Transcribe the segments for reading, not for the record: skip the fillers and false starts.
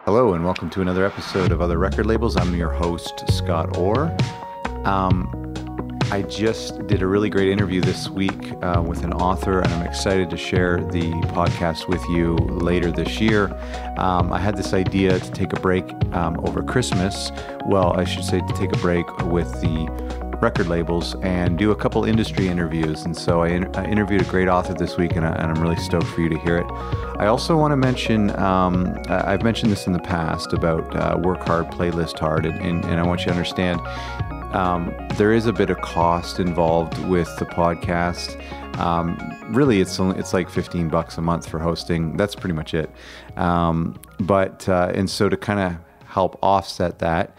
Hello and welcome to another episode of Other Record Labels. I'm your host, Scott Orr. I just did a really great interview this week with an author, and I'm excited to share the podcast with you later this year. I had this idea to take a break over Christmas. Well, I should say to take a break with the record labels and do a couple industry interviews. And so I interviewed a great author this week, and I'm really stoked for you to hear it. I also want to mention, I've mentioned this in the past about work hard, playlist hard, and I want you to understand there is a bit of cost involved with the podcast. Really, it's like $15 a month for hosting. That's pretty much it. And so to kind of help offset that,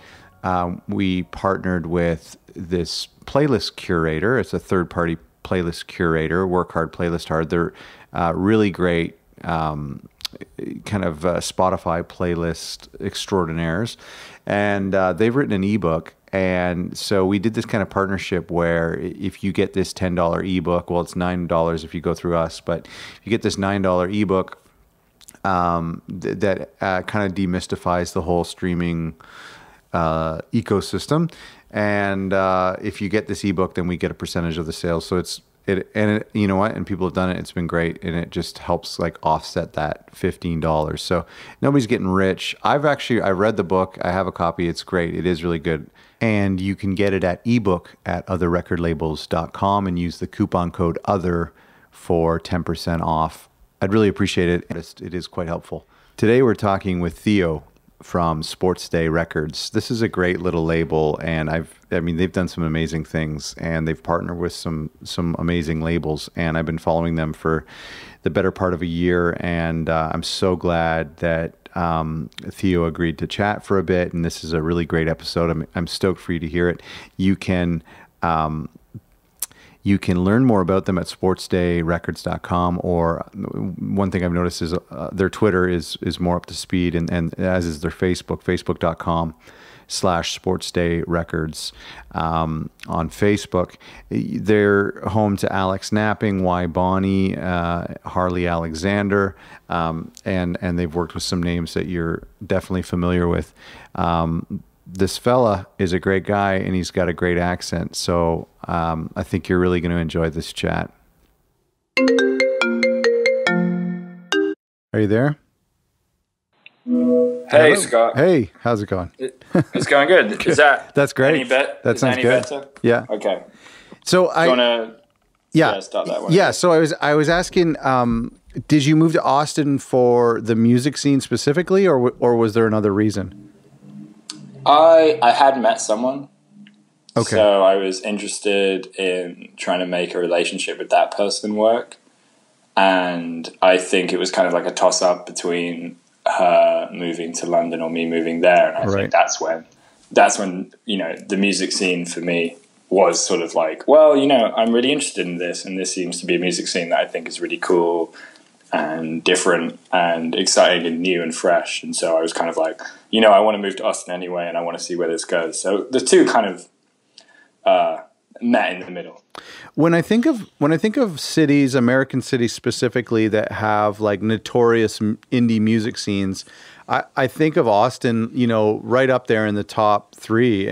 we partnered with this playlist curator. It's a third-party playlist curator, Work Hard, Playlist Hard. They're really great kind of Spotify playlist extraordinaires. And they've written an ebook. And so we did this kind of partnership where if you get this $10 ebook, well, it's $9 if you go through us, but if you get this $9 ebook, that kind of demystifies the whole streaming ecosystem. And if you get this ebook, then we get a percentage of the sales. So you know what? And people have done it. It's been great, and it just helps like offset that $15. So nobody's getting rich. I read the book. I have a copy. It's great. It is really good. And you can get it at ebook at otherrecordlabels.com and use the coupon code OTHER for 10% off. I'd really appreciate it. It is quite helpful. Today we're talking with Theo from Sports Day Records. This is a great little label, and they've done some amazing things, and they've partnered with some amazing labels, and I've been following them for the better part of a year, and I'm so glad that Theo agreed to chat for a bit, and this is a really great episode. I'm stoked for you to hear it. You can learn more about them at sportsdayrecords.com, or one thing I've noticed is their Twitter is more up to speed, and as is their Facebook.com/sportsdayrecords on Facebook. They're home to Alex Napping, Y Bonnie, Harley Alexander, and they've worked with some names that you're definitely familiar with. This fella is a great guy, and he's got a great accent. So I think you're really going to enjoy this chat. Are you there? Hey, Hello. Scott. Hey, how's it going? It's going good. Is that That's great. any better? That sounds good. Better? Yeah. Okay. So Do you want to start that one? Yeah. So I was asking, did you move to Austin for the music scene specifically, or was there another reason? I had met someone. Okay. So I was interested in trying to make a relationship with that person work. And I think it was kind of like a toss-up between her moving to London or me moving there. And I think that's when, the music scene for me was sort of like, well, I'm really interested in this, and this seems to be a music scene that I think is really cool and different and exciting and new and fresh. And so I was kind of like, I want to move to Austin anyway, and I want to see where this goes. So the two kind of met in the middle. When I think of cities, American cities specifically, that have like notorious indie music scenes, I think of Austin, right up there in the top 3.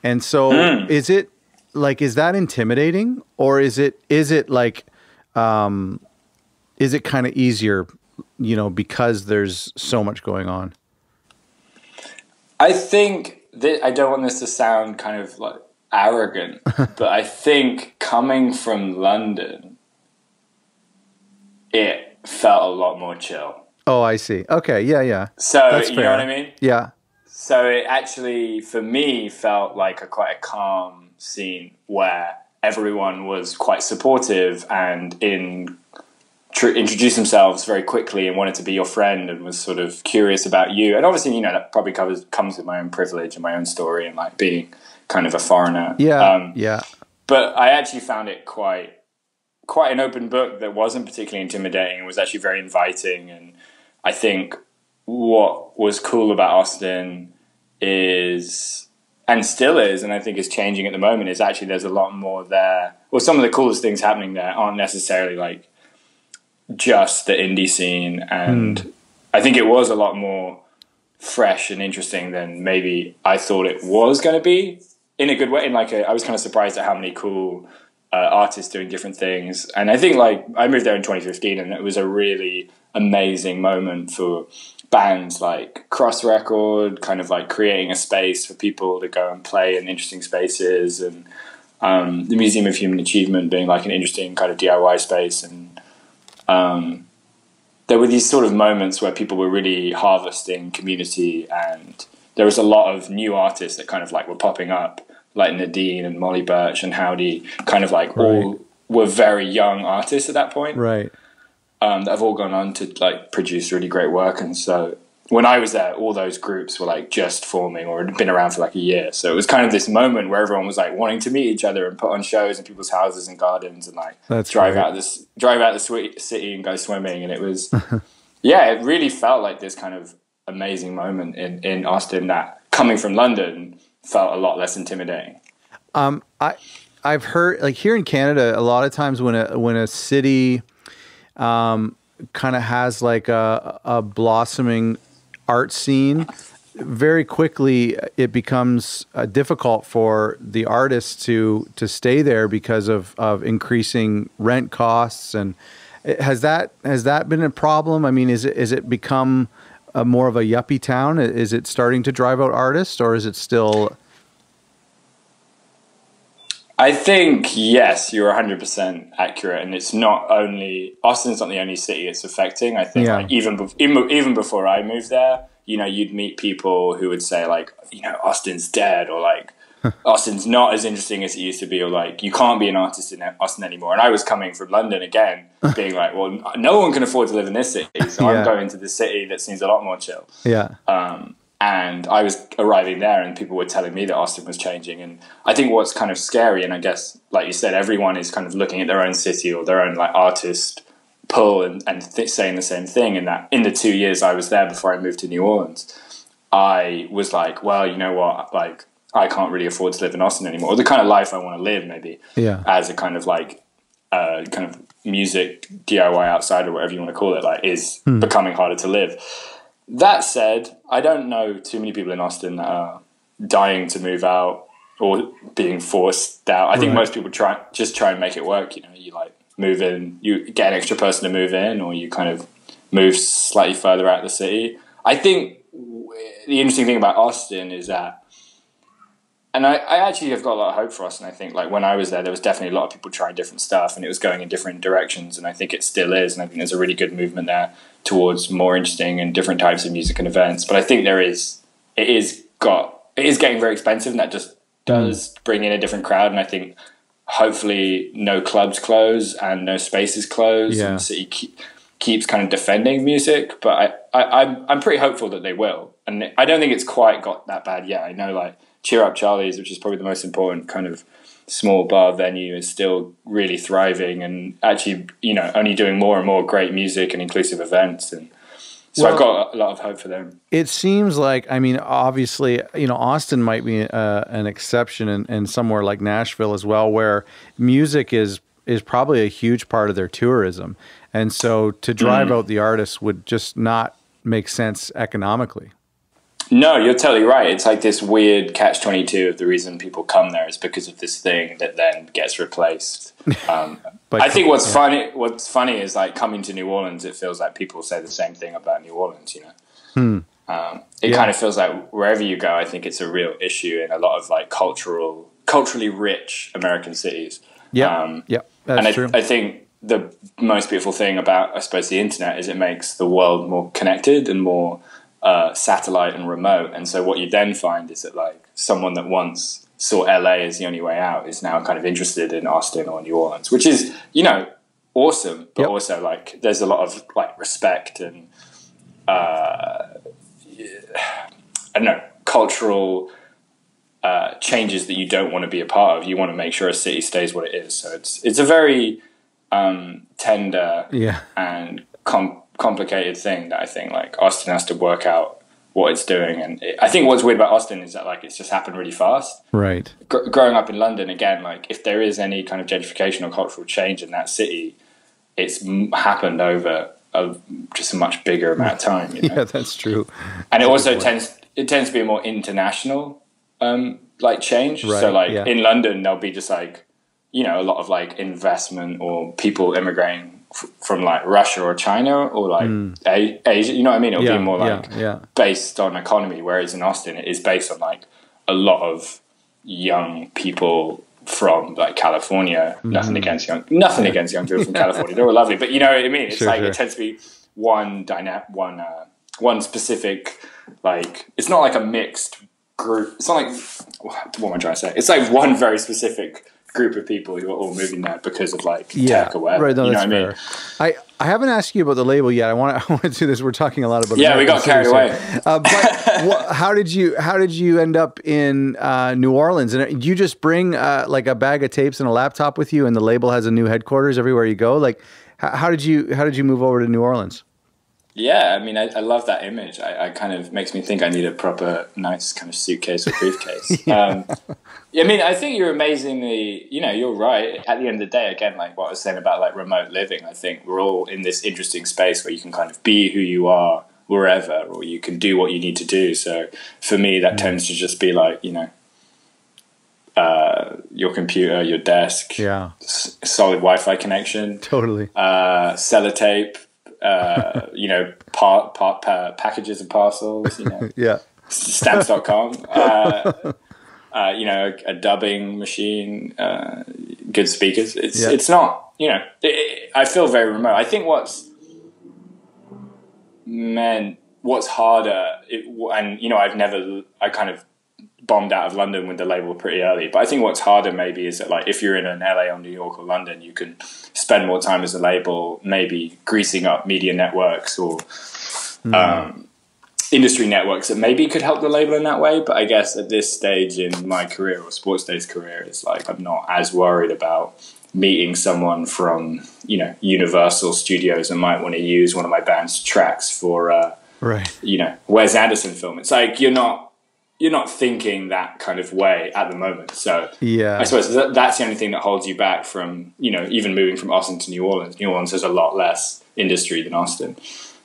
And so is it like, is that intimidating, or is it like, is it kind of easier, because there's so much going on? I think that, I don't want this to sound kind of like arrogant, but I think coming from London, it felt a lot more chill. Oh, I see. Okay. Yeah. So, that's you fair. know what I mean? Yeah. So it actually, for me, felt like quite a calm scene where everyone was quite supportive and introduced themselves very quickly and wanted to be your friend and was sort of curious about you. And obviously, that probably comes with my own privilege and my own story and like being kind of a foreigner. Yeah. But I actually found it quite an open book that wasn't particularly intimidating. It was actually very inviting. And I think what was cool about Austin is, and still is, and I think is changing at the moment, is actually there's a lot more there. Well, some of the coolest things happening there aren't necessarily like just the indie scene, and I think it was a lot more fresh and interesting than maybe I thought it was going to be, in a good way. I was kind of surprised at how many cool artists doing different things. And I think like I moved there in 2015, and it was a really amazing moment for bands like Cross Record, kind of like creating a space for people to go and play in interesting spaces, and the Museum of Human Achievement being like an interesting kind of DIY space. And there were these sort of moments where people were really harvesting community, and there was a lot of new artists that kind of like were popping up, like Nadine and Molly Birch and Howdy, kind of like all were very young artists at that point. Right. That have all gone on to like produce really great work. And so when I was there, all those groups were like just forming or had been around for like a year. So it was kind of this moment where everyone was like wanting to meet each other and put on shows in people's houses and gardens, and like drive out the city and go swimming. And it was, yeah, it really felt like this kind of amazing moment in Austin that, coming from London, felt a lot less intimidating. I've heard, like, here in Canada, a lot of times when a city kind of has like a blossoming art scene, very quickly it becomes difficult for the artists to stay there because of increasing rent costs. And has that been a problem? I mean, is it become more of a yuppie town? Is it starting to drive out artists, or is it still? I think, yes, you're 100% accurate. And it's not only, Austin's not the only city it's affecting. I think like even before I moved there, you know, you'd meet people who would say like, you know, Austin's dead, or like, Austin's not as interesting as it used to be, or like, you can't be an artist in Austin anymore. And I was coming from London again, being like, well, no one can afford to live in this city, so I'm going to the city that seems a lot more chill. Yeah. And I was arriving there, and people were telling me that Austin was changing. And I think what's kind of scary, and I guess, like you said, everyone is kind of looking at their own city or their own like artist pull and saying the same thing. And that in the 2 years I was there before I moved to New Orleans, I was like, well, you know what, like, I can't really afford to live in Austin anymore, or the kind of life I want to live, maybe, as a kind of like kind of music DIY outsider, whatever you want to call it, like, is becoming harder to live. That said, I don't know too many people in Austin that are dying to move out or being forced out. I think most people try and make it work. You know, you like move in, you get an extra person to move in, or you kind of move slightly further out of the city. I think the interesting thing about Austin is that, and I actually have got a lot of hope for Austin. I think like when I was there was definitely a lot of people trying different stuff, and it was going in different directions. And I think it still is. And I think there's a really good movement there towards more interesting and different types of music and events. But I think it is getting very expensive, and that just does bring in a different crowd. And I think hopefully no clubs close and no spaces close, and the city keeps kind of defending music. But I'm pretty hopeful that they will. And I don't think it's quite got that bad yet. I know like Cheer Up Charlie's, which is probably the most important kind of small bar venue, is still really thriving, and actually, you know, only doing more and more great music and inclusive events. And so I've got a lot of hope for them. It seems like, I mean, obviously, you know, Austin might be an exception, and somewhere like Nashville as well, where music is probably a huge part of their tourism. And so to drive out the artists would just not make sense economically. No, you're totally right. It's like this weird catch-22 of the reason people come there is because of this thing that then gets replaced. I think what's funny is like coming to New Orleans, it feels like people say the same thing about New Orleans, you know. It kind of feels like wherever you go, I think it's a real issue in a lot of like culturally rich American cities. That's true. I think the most beautiful thing about, I suppose, the internet is it makes the world more connected and more satellite and remote. And so what you then find is that like someone that once saw LA as the only way out is now kind of interested in Austin or New Orleans, which is, you know, awesome, but also like there's a lot of like respect and I don't know, cultural changes that you don't want to be a part of. You want to make sure a city stays what it is. So it's a very tender and complicated thing that I think like Austin has to work out what it's doing. And I think what's weird about Austin is that like it's just happened really fast. Right. Growing up in London, again, like if there is any kind of gentrification or cultural change in that city, it's happened over just a much bigger amount of time. You know? Yeah, that's true. And it also tends to be a more international like change. Right, so like yeah. in London, there'll be just like, you know, a lot of like investment or people immigrating from like Russia or China or like Asia. You know what I mean? It'll be more like based on economy. Whereas in Austin, it is based on like a lot of young people from like California. Nothing against young people from California. They're all lovely, but you know what I mean. It's it tends to be one specific, like, it's not like a mixed group. It's not like, what am I trying to say? It's like one very specific group of people who are all moving there because of like tech or whatever. Right, no, you know that's what fair. I mean? I haven't asked you about the label yet. I want to do this. We're talking a lot about we got carried away. But how did you end up in New Orleans? And did you just bring like a bag of tapes and a laptop with you, and the label has a new headquarters everywhere you go? Like, how did you move over to New Orleans? Yeah, I mean, I love that image. I kind of makes me think I need a proper nice kind of suitcase or briefcase. I mean, I think you're amazingly, you know, you're right. At the end of the day, again, like what I was saying about like remote living, I think we're all in this interesting space where you can kind of be who you are wherever, or you can do what you need to do. So for me, that tends to just be like, you know, your computer, your desk, solid Wi-Fi connection, totally, sellotape, you know, packages and parcels, you know, stamps.com, you know, a dubbing machine, good speakers. It's not, you know, I feel very remote. I think what's harder, and, you know, I kind of bombed out of London with the label pretty early, but I think what's harder maybe is that, like, if you're in an LA or New York or London, you can spend more time as a label, maybe greasing up media networks or industry networks that maybe could help the label in that way. But I guess at this stage in my career, or Sports Day's career, it's like I'm not as worried about meeting someone from, you know, Universal Studios and might want to use one of my band's tracks for you know, Wes Anderson film. It's like you're not thinking that kind of way at the moment. So I suppose that's the only thing that holds you back from, you know, even moving from Austin to New Orleans. New Orleans has a lot less industry than Austin.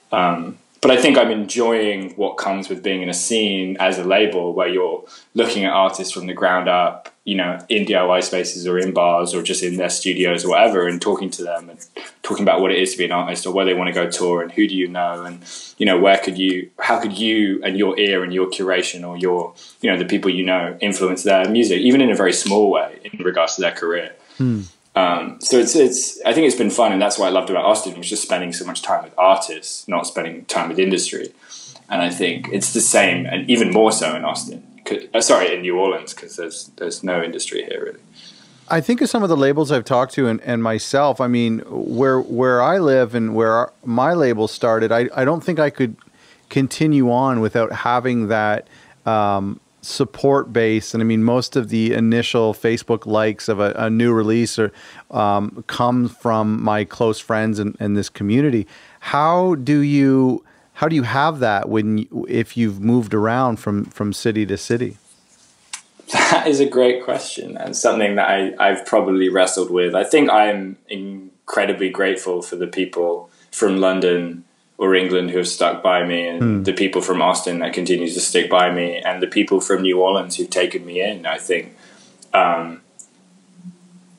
But I think I'm enjoying what comes with being in a scene as a label where you're looking at artists from the ground up, you know, in DIY spaces or in bars or just in their studios or whatever, and talking to them and talking about what it is to be an artist or where they want to go tour and who do you know, and, you know, how could you and your ear and your curation or your, you know, the people you know influence their music, even in a very small way in regards to their career. So it's I think it's been fun, and that's what I loved about Austin, was just spending so much time with artists, not spending time with industry. And I think it's the same, and even more so in Austin. In New Orleans, because there's no industry here really. I think of some of the labels I've talked to and myself. I mean, where I live and where my label started, I don't think I could continue on without having that support base. And I mean, most of the initial Facebook likes of a new release come from my close friends and this community. How do you have that if you've moved around from city to city? That is a great question, and something that I've probably wrestled with. I think I'm incredibly grateful for the people from London or England who have stuck by me, and the people from Austin that continues to stick by me, and the people from New Orleans who've taken me in. I think,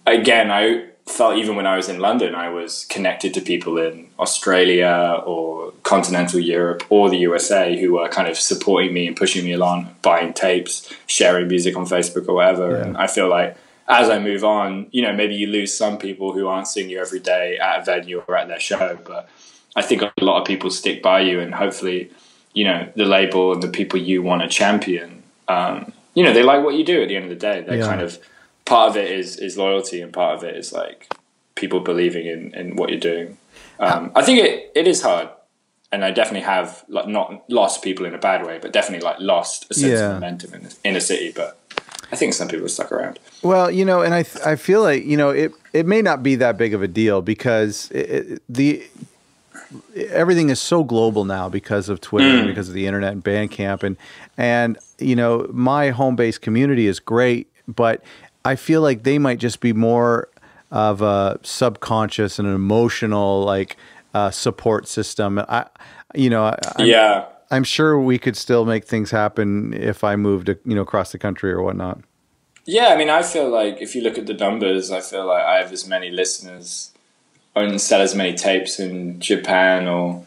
again, I felt even when I was in London, I was connected to people in Australia or continental Europe or the USA who were kind of supporting me and pushing me along, buying tapes, sharing music on Facebook or whatever. And I feel like as I move on, you know, maybe you lose some people who aren't seeing you every day at a venue or at their show, but I think a lot of people stick by you, and hopefully, you know, the label and the people you want to champion, you know, they like what you do at the end of the day. They're kind of, part of it is loyalty, and part of it is like people believing in what you're doing. I think it is hard, and I definitely have like not lost people in a bad way, but definitely like lost a sense of momentum in a city. But I think some people stuck around. Well, you know, and I feel like, you know, it may not be that big of a deal because everything is so global now because of Twitter and because of the internet and Bandcamp, and you know, my home base community is great, but I feel like they might just be more of a subconscious and an emotional, like, support system. Yeah. I'm sure we could still make things happen if I moved, across the country or whatnot. Yeah, I mean, I feel like if you look at the numbers, I feel like I have as many listeners and sell as many tapes in Japan or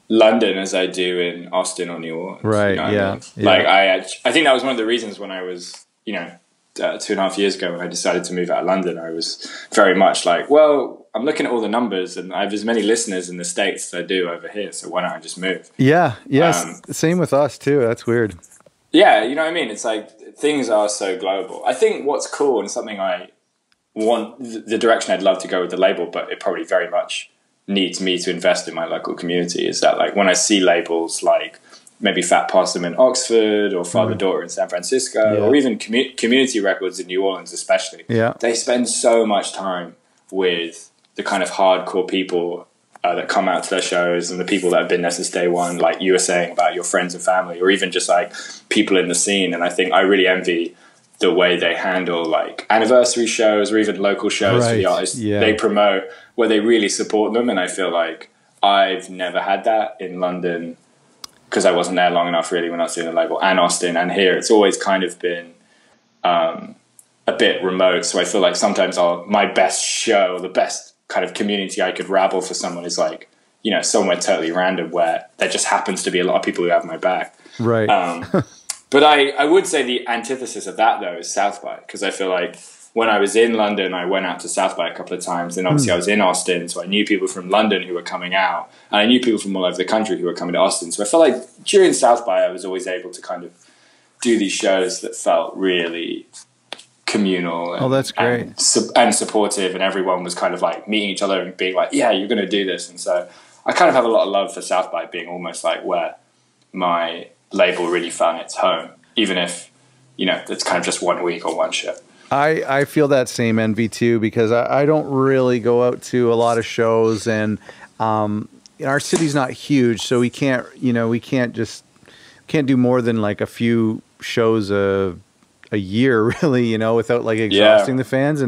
London as I do in Austin or New Orleans. Right. You know what Yeah. I mean? Yeah. Like I think that was one of the reasons when I was, 2.5 years ago when I decided to move out of London, I was very much like, well, I'm looking at all the numbers and I have as many listeners in the States as I do over here. So why don't I just move? Yeah. Yes. Same with us too. That's weird. Yeah. You know what I mean? It's like things are so global. I think what's cool and something I want, the direction I'd love to go with the label, but it probably very much needs me to invest in my local community, is that like when I see labels like maybe Fat Possum in Oxford or Father Daughter in San Francisco or even Community Records in New Orleans especially, they spend so much time with the kind of hardcore people that come out to their shows and the people that have been there since day one, like you were saying about your friends and family, or even just like people in the scene. And I think I really envy the way they handle like anniversary shows or even local shows for the artists they promote, where they really support them. And I feel like I've never had that in London because I wasn't there long enough really when I was doing the label, and Austin and here. It's always kind of been a bit remote. So I feel like sometimes my best show, the best kind of community I could rabble for someone is like, somewhere totally random where there just happens to be a lot of people who have my back. Right. But I would say the antithesis of that, though, is South by, because I feel like when I was in London, I went out to South by a couple of times. And obviously I was in Austin, so I knew people from London who were coming out. And I knew people from all over the country who were coming to Austin. So I felt like during South by, I was always able to kind of do these shows that felt really communal. And, that's great. And supportive. And everyone was kind of like meeting each other and being like, yeah, you're going to do this. And so I kind of have a lot of love for South by being almost like where my label really found its home, even if, it's kind of just 1 week or one show. I feel that same envy too, because I don't really go out to a lot of shows, and our city's not huge, so we can't do more than like a few shows a year really, without like exhausting the fans.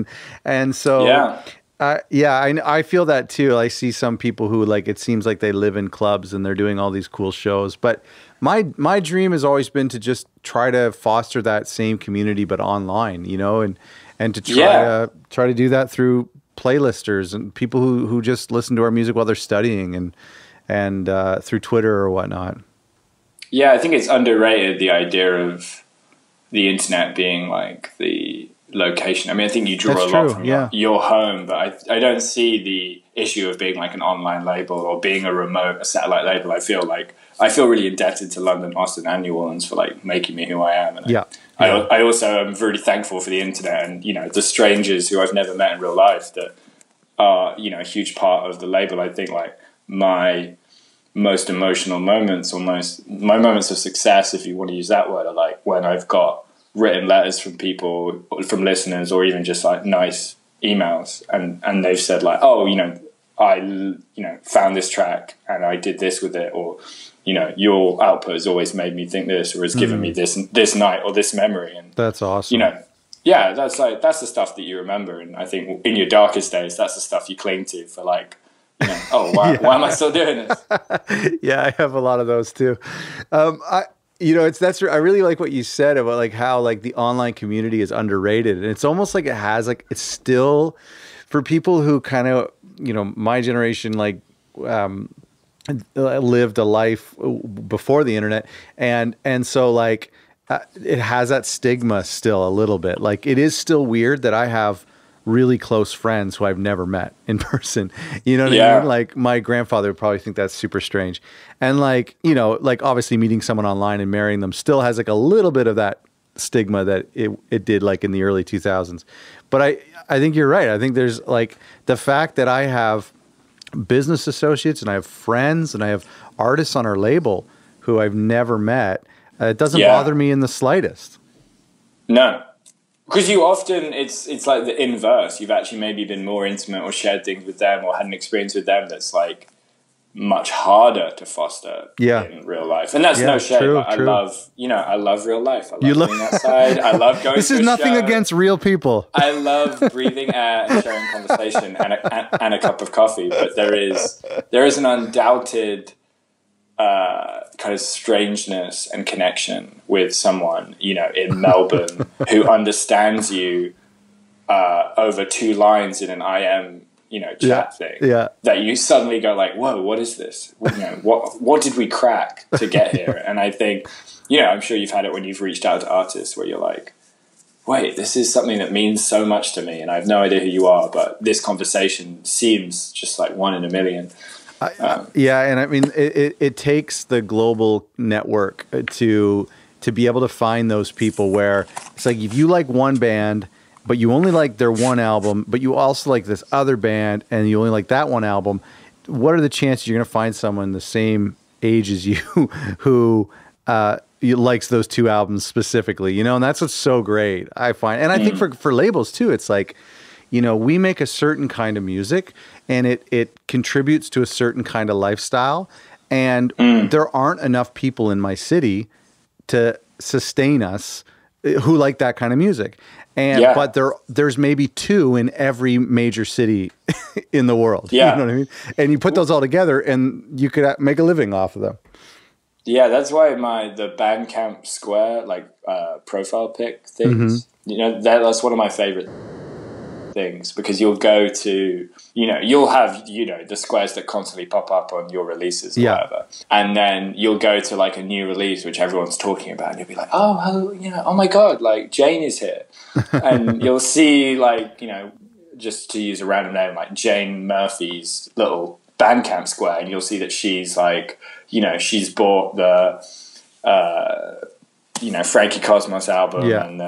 And so I feel that too. I see some people who like, it seems like they live in clubs and they're doing all these cool shows, but my dream has always been to just try to foster that same community, but online, and to try to do that through playlisters and people who just listen to our music while they're studying and through Twitter or whatnot. Yeah, I think it's underrated, the idea of the internet being like the location. I mean, I think you draw a lot from your home, but I don't see the issue of being like an online label or being a satellite label. I feel really indebted to London, Austin, and New Orleans for like making me who I am. And I also am really thankful for the internet and the strangers who I've never met in real life that are a huge part of the label. I think like my most emotional moments, or my moments of success, if you want to use that word, are like when I've got written letters from people, from listeners, or even just like nice emails, and they've said like, oh, I found this track and I did this with it, or your output has always made me think this, or has given me this night or this memory. And that's awesome. That's the stuff that you remember. And I think in your darkest days, that's the stuff you cling to for like, why am I still doing this? Yeah, I have a lot of those too. I really like what you said about like how like the online community is underrated, and it's almost like it's still for people who kind of, my generation, like, lived a life before the internet, and so like it has that stigma still a little bit. Like it is still weird that I have really close friends who I've never met in person. You know what I mean? Like my grandfather would probably think that's super strange. And like, like obviously meeting someone online and marrying them still has like a little bit of that stigma that it did like in the early 2000s. But I think you're right. I think there's like the fact that I have business associates and I have friends and I have artists on our label who I've never met. It doesn't bother me in the slightest. No. Because you often, it's like the inverse. You've actually maybe been more intimate or shared things with them or had an experience with them that's like much harder to foster in real life. And that's no shade. True, I true. love real life. I love being outside. I love going This to is a nothing show. against real people. I love breathing air and sharing conversation and a cup of coffee. But there is an undoubted kind of strangeness and connection with someone, in Melbourne who understands you over 2 lines in an IM chat thing, that you suddenly go like, whoa, what is this? What did we crack to get here? And I think, I'm sure you've had it when you've reached out to artists where you're like, wait, this is something that means so much to me and I have no idea who you are, but this conversation seems just like one in a million. And I mean, it takes the global network to be able to find those people where it's like, if you like one band, but you only like their one album, but you also like this other band and you only like that one album, what are the chances you're going to find someone the same age as you who likes those 2 albums specifically, and that's what's so great, I find. And I think for labels too, it's like, we make a certain kind of music and it contributes to a certain kind of lifestyle. And there aren't enough people in my city to sustain us who like that kind of music. But there's maybe 2 in every major city in the world. Yeah. You know what I mean? And you put those all together and you could make a living off of them. Yeah, that's why the Bandcamp Square profile pic things, that's one of my favorite things, because you'll go to, you'll have, the squares that constantly pop up on your releases or whatever. And then you'll go to like a new release, which everyone's talking about, and you'll be like, oh my God, like Jane is here. And you'll see like, just to use a random name, like Jane Murphy's little Bandcamp Square, and you'll see that she's like, she's bought the, Frankie Cosmos album and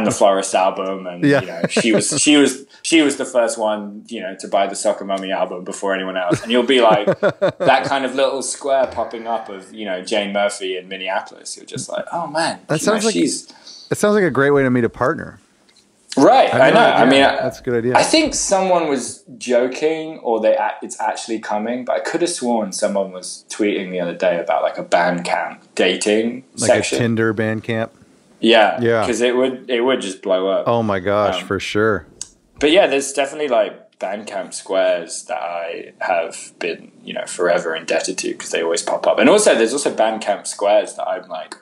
the Florist album, and she was the first one to buy the Soccer Mummy album before anyone else, and you'll be like that kind of little square popping up of Jane Murphy in Minneapolis. You're just like, oh man, it sounds like a great way to meet a partner. Right, I know. I mean, that's a good idea. I think someone was joking, or it's actually coming. But I could have sworn someone was tweeting the other day about like a Bandcamp dating section, like a Tinder Bandcamp. Yeah, because it would just blow up. Oh my gosh, for sure. But yeah, there's definitely like Bandcamp squares that I have been forever indebted to, because they always pop up. And also, there's also Bandcamp squares that I'm like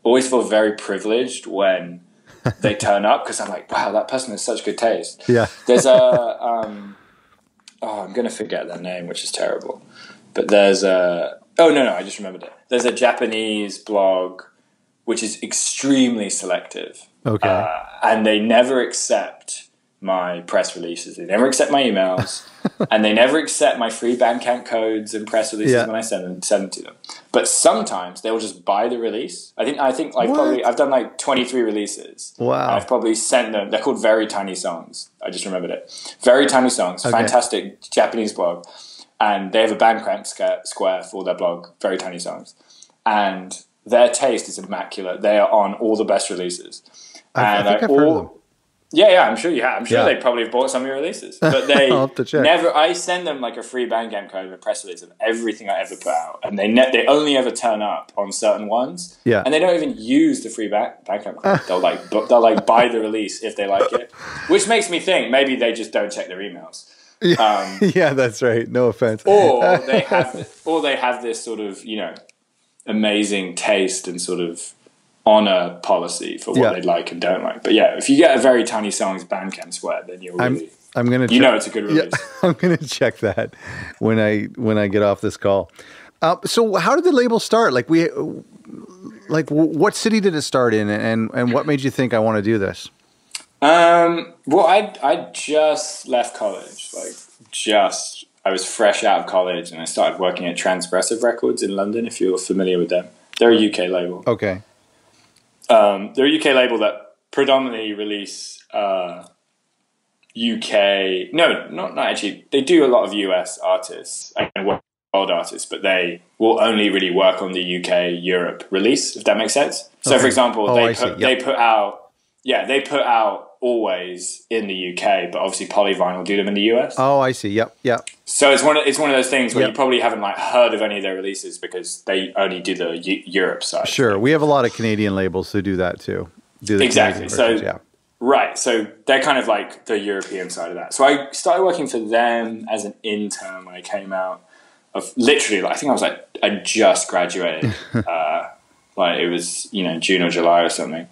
always feel very privileged when they turn up, because I'm like, wow, that person has such good taste. Yeah. There's I'm going to forget their name, which is terrible. But there's I just remembered it. There's a Japanese blog which is extremely selective. Okay. And they never accept my press releases. They never accept my emails. And they never accept my free Bandcamp codes and press releases when I send them to them. But sometimes they'll just buy the release. I think I've done like 23 releases. Wow. I've probably sent them. They're called Very Tiny Songs. I just remembered it. Very Tiny Songs. Okay. Fantastic Japanese blog. And they have a Bandcamp square for their blog, Very Tiny Songs. And their taste is immaculate. They are on all the best releases. I think I've heard of them. Yeah, I'm sure you have. I'm sure they probably have bought some of your releases. But they I'll have to check. I send them like a free Bandcamp code and a press release of everything I ever put out. And they only ever turn up on certain ones. Yeah. And they don't even use the free Bandcamp code. They'll buy the release if they like it. Which makes me think maybe they just don't check their emails. Yeah, that's right. No offense. Or they have this sort of, amazing taste and sort of honor policy for what they like and don't like. But yeah, if you get a Very Tiny Songs Bandcamp square, then you're really, I'm gonna it's a good release. Yeah, I'm gonna check that when I get off this call. So how did the label start? What city did it start in, and what made you think I want to do this? Well, I just left college. I was fresh out of college, and I started working at Transgressive Records in London. If you're familiar with them, they're a UK label. Okay. They're a UK label that predominantly release UK. No, not actually. They do a lot of US artists and world artists, but they will only really work on the UK Europe release, if that makes sense. So, for example, they put out always in the UK, but obviously Polyvinyl do them in the US. Oh, I see. Yep. So it's one of those things where you probably haven't like heard of any of their releases because they only do the Europe side. Sure, we have a lot of Canadian labels who do that too. Exactly. So right. So they're kind of like the European side of that. So I started working for them as an intern when I came out of literally, like, I think I was like, I just graduated. Like it was, June or July or something.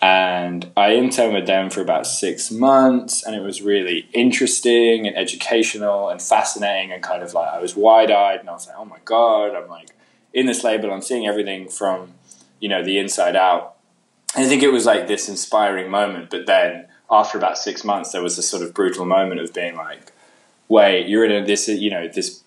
And I interned with them for about 6 months, and it was really interesting and educational and fascinating, and kind of like I was wide-eyed and I was like, oh my God, I'm like in this label, I'm seeing everything from, the inside out. And I think it was like this inspiring moment, but then after about 6 months, there was this sort of brutal moment of being like, wait, you're in this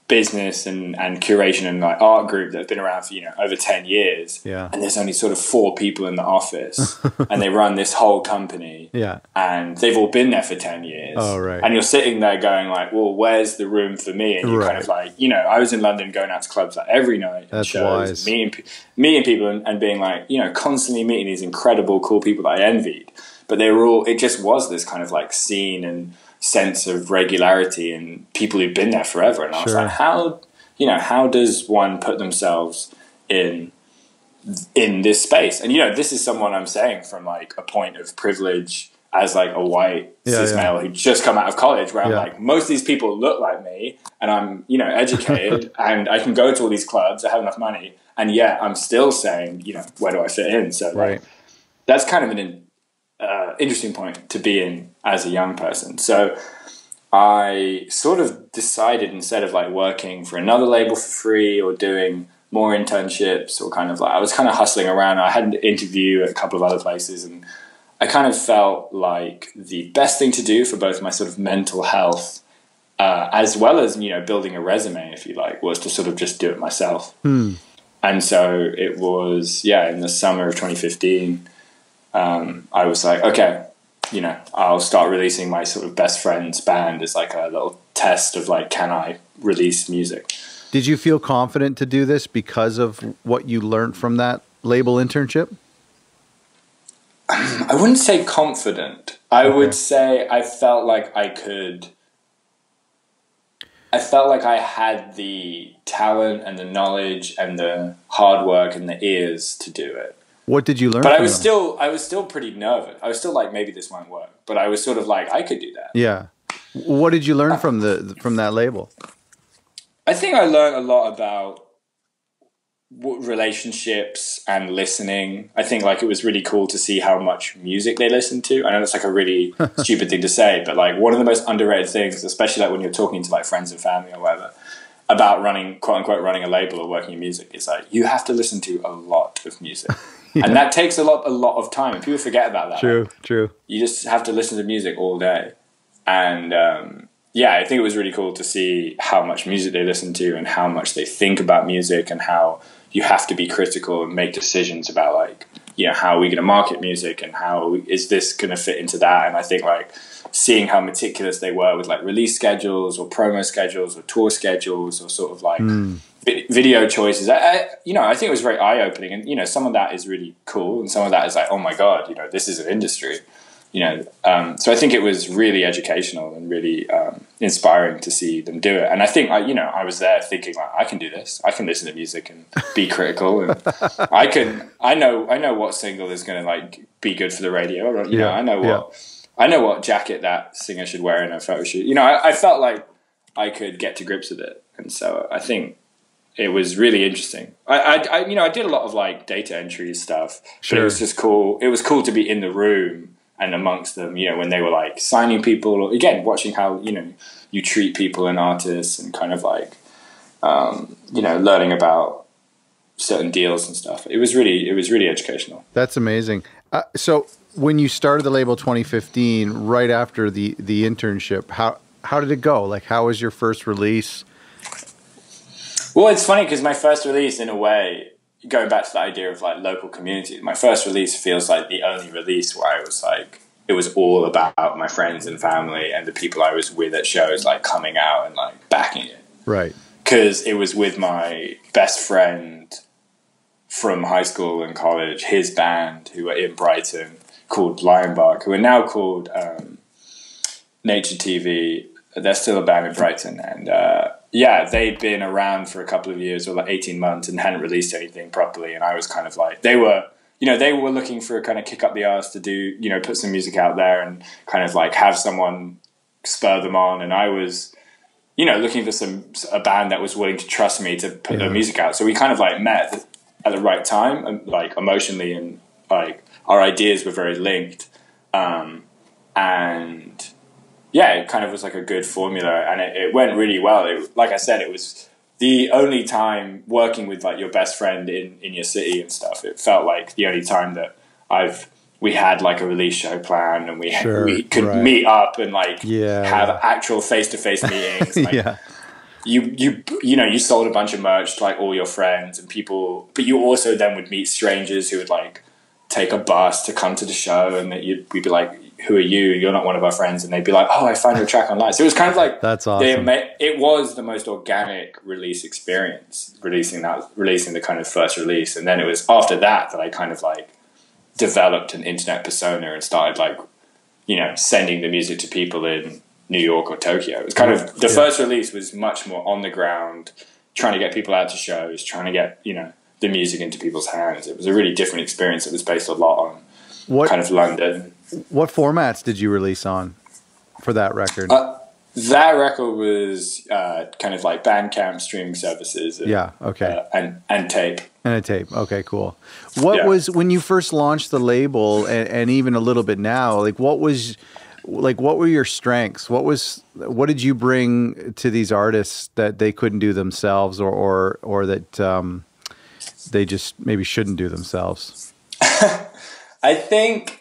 business and curation and like art group that's been around for over 10 years, and there's only sort of 4 people in the office and they run this whole company, and they've all been there for 10 years. And you're sitting there going like, well, where's the room for me? And you're kind of like, I was in London going out to clubs like every night and shows, meeting people and being like, constantly meeting these incredible cool people that I envied, but they were all, it just was this kind of like scene and sense of regularity and people who've been there forever. And I was like, how does one put themselves in this space? And this is someone I'm saying from like a point of privilege as like a white cis male who just come out of college, where I'm like, most of these people look like me and I'm educated and I can go to all these clubs, I have enough money, and yet I'm still saying, where do I fit in? So like, that's kind of an interesting point to be in as a young person. So I sort of decided, instead of like working for another label for free or doing more internships, or kind of like, I was kind of hustling around. I had an interview at a couple of other places, and I kind of felt like the best thing to do for both my sort of mental health as well as building a resume, if you like, was to sort of just do it myself. And so it was in the summer of 2015, I was like, okay, I'll start releasing my sort of best friend's band as like a little test of like, can I release music? Did you feel confident to do this because of what you learned from that label internship? I wouldn't say confident. I would say I felt like I had the talent and the knowledge and the hard work and the ears to do it. What did you learn? But I was still pretty nervous. I was still like, maybe this won't work. But I was sort of like, I could do that. Yeah. What did you learn from that label? I think I learned a lot about relationships and listening. I think like it was really cool to see how much music they listen to. I know that's like a really stupid thing to say, but like one of the most underrated things, especially like when you're talking to like friends and family or whatever, about running, quote unquote, running a label or working in music, is like you have to listen to a lot of music. And that takes a lot of time, and people forget about that. True. You just have to listen to music all day. And I think it was really cool to see how much music they listen to and how much they think about music, and how you have to be critical and make decisions about like, how are we going to market music, and is this going to fit into that? And I think like seeing how meticulous they were with like release schedules or promo schedules or tour schedules or sort of like video choices, I think it was very eye-opening. And some of that is really cool, and some of that is like, oh my God, this is an industry. So I think it was really educational and really inspiring to see them do it. And I think I was there thinking like, I can do this. I can listen to music and be critical, and I know what single is going to like be good for the radio. Or, I know what jacket that singer should wear in a photo shoot. I felt like I could get to grips with it, and so I think it was really interesting. I did a lot of like data entry stuff, but it was just cool. It was cool to be in the room and amongst them, when they were like signing people, or again, watching how, you treat people and artists, and kind of like, learning about certain deals and stuff. It was really educational. That's amazing. So when you started the label 2015, right after the internship, how did it go? Like, how was your first release? Well, it's funny because my first release, in a way, going back to the idea of like local community, my first release feels like the only release where I was like, it was all about my friends and family and the people I was with at shows, like coming out and like backing it. Right. Because it was with my best friend from high school and college, his band, who were in Brighton, called Lionbark, who are now called Nature TV. They're still a band in Brighton, and they'd been around for a couple of years, or like 18 months, and hadn't released anything properly. And I was kind of like, they were looking for a kind of kick up the arse to do, put some music out there and kind of like have someone spur them on. And I was, looking for a band that was willing to trust me to put their music out. So we kind of like met at the right time, and like emotionally, and like our ideas were very linked. And yeah, it kind of was like a good formula, and it went really well. Like I said, it was the only time working with like your best friend in your city and stuff. It felt like the only time that we had like a release show plan, and we could meet up and like have actual face-to-face meetings. Like, you sold a bunch of merch to like all your friends and people, but you also then would meet strangers who would like take a bus to come to the show, and that we'd be like, who are you? You're not one of our friends. And they'd be like, oh, I found your track online. So it was kind of like, that's awesome. It was the most organic release experience, releasing the kind of first release. And then it was after that I kind of like developed an internet persona and started like, sending the music to people in New York or Tokyo. It was kind of, the first release was much more on the ground, trying to get people out to shows, trying to get, the music into people's hands. It was a really different experience. It was based a lot on kind of London. What formats did you release on for that record? That record was kind of like Bandcamp, streaming services. And, and tape. And a tape. Okay, cool. What was, when you first launched the label, and even a little bit now, like what were your strengths? What did you bring to these artists that they couldn't do themselves, or that they just maybe shouldn't do themselves? I think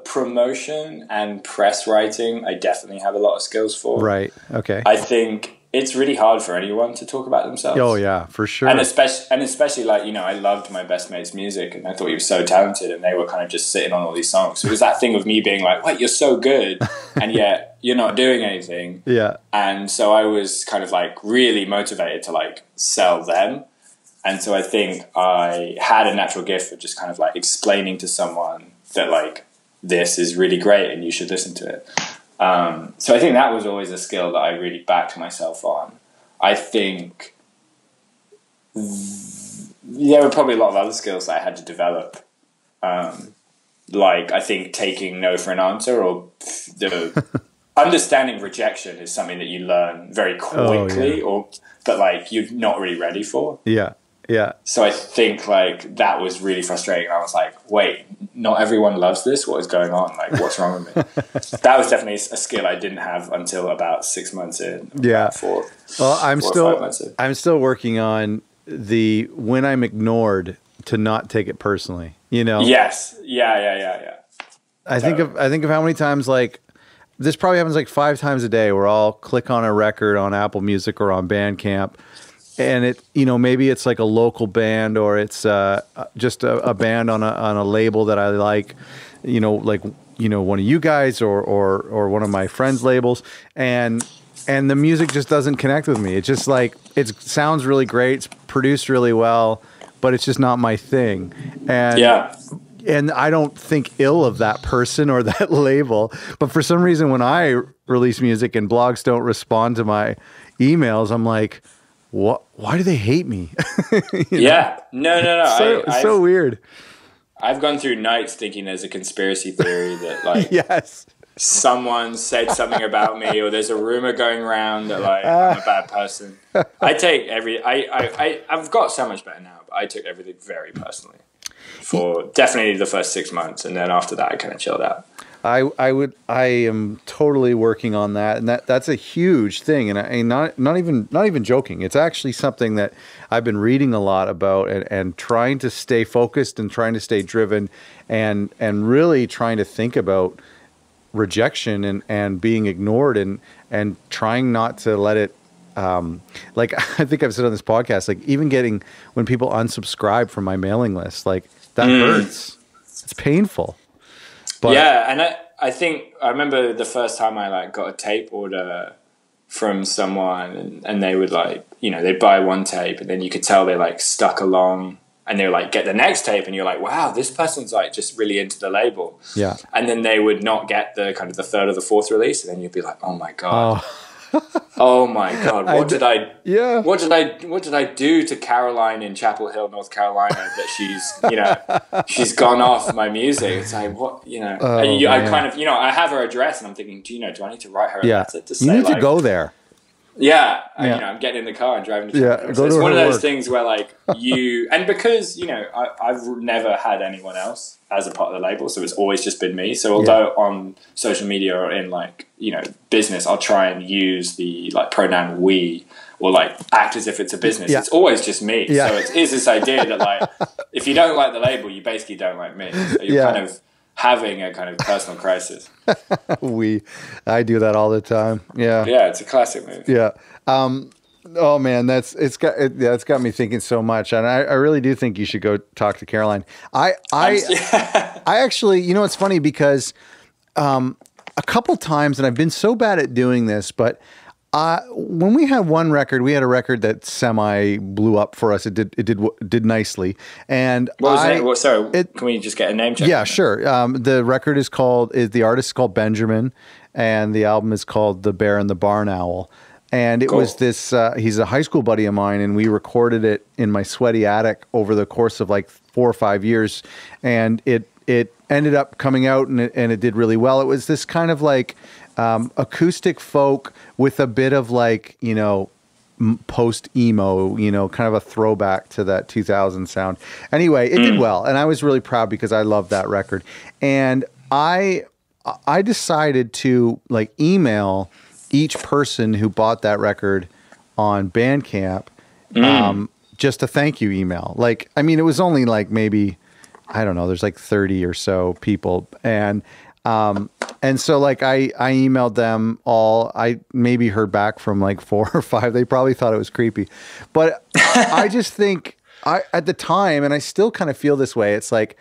promotion and press writing, I definitely have a lot of skills for. Right. Okay. I think it's really hard for anyone to talk about themselves. Oh yeah, for sure. And especially like, I loved my best mate's music, and I thought he was so talented, and they were kind of just sitting on all these songs. So it was that thing of me being like, wait, you're so good, and yet you're not doing anything. Yeah. And so I was kind of like really motivated to like sell them. And so I think I had a natural gift for just kind of like explaining to someone that like, this is really great and you should listen to it. So I think that was always a skill that I really backed myself on. I think there were probably a lot of other skills that I had to develop. Like I think taking no for an answer, or the understanding rejection is something that you learn very quickly, but like you're not really ready for. Yeah. Yeah. So I think like that was really frustrating. I was like, wait, not everyone loves this. What is going on? Like, what's wrong with me? That was definitely a skill I didn't have until about 6 months in. Yeah. I'm still working on when I'm ignored, to not take it personally, Yes. Yeah. I think of how many times, like, this probably happens like 5 times a day, where I'll click on a record on Apple Music or on Bandcamp, and it, maybe it's like a local band, or it's just a band on a label that I like, like one of you guys or one of my friends' labels, and the music just doesn't connect with me. It's just like, it sounds really great, it's produced really well, but it's just not my thing. And I don't think ill of that person or that label, but for some reason when I release music and blogs don't respond to my emails, I'm like, what? Why do they hate me? Yeah. No. So weird. I've gone through nights thinking there's a conspiracy theory that like yes, someone said something about me, or there's a rumor going around that like I'm a bad person. I take I've got so much better now, but I took everything very personally for definitely the first 6 months, and then after that I kind of chilled out. I am totally working on that, and that's a huge thing, and I not even joking. It's actually something that I've been reading a lot about, and trying to stay focused and trying to stay driven, and really trying to think about rejection and being ignored, and trying not to let it, like I think I've said on this podcast, like even getting, when people unsubscribe from my mailing list, like that hurts. It's painful. But yeah, and I think I remember the first time I like got a tape order from someone, and they would like, they'd buy one tape, and then you could tell they like stuck along and they were like, get the next tape, and you're like, wow, this person's like just really into the label. Yeah. And then they would not get the kind of the third or the fourth release, and then you'd be like, oh my God. Oh my God! What did I do to Caroline in Chapel Hill, North Carolina, that she's gone off my music? It's like, what, I kind of, I have her address, and I'm thinking, do I need to write her a letter to say, you need to go there. Yeah, I'm getting in the car and driving to Chapel Hill. It's one of those things where like and because, I've never had anyone else as a part of the label, so it's always just been me. So although on social media or in like, business, I'll try and use the like pronoun we, or like act as if it's a business. It's always just me. So it is this idea that like, if you don't like the label, you basically don't like me. So you're kind of having a kind of personal crisis. I do that all the time. Yeah. Yeah, it's a classic move. Yeah. Oh man, it's got me thinking so much, and I really do think you should go talk to Caroline. I actually, it's funny because a couple times, and I've been so bad at doing this, but when we had one record, we had a record that semi blew up for us. It did nicely. And what was it? Well, sorry, can we just get a name check? Yeah, sure. The record the artist is called Benjamin, and the album is called The Bear and the Barn Owl. And it was this, he's a high school buddy of mine, and we recorded it in my sweaty attic over the course of like 4 or 5 years. And it ended up coming out, and it did really well. It was this kind of like acoustic folk with a bit of like, post emo, kind of a throwback to that 2000 sound. Anyway, it did well, and I was really proud because I loved that record. And I decided to like email each person who bought that record on Bandcamp, just a thank you email. Like, I mean, it was only like maybe, I don't know, there's like 30 or so people. And so like I emailed them all. I maybe heard back from like 4 or 5. They probably thought it was creepy, but I just think at the time, and I still kind of feel this way. It's like,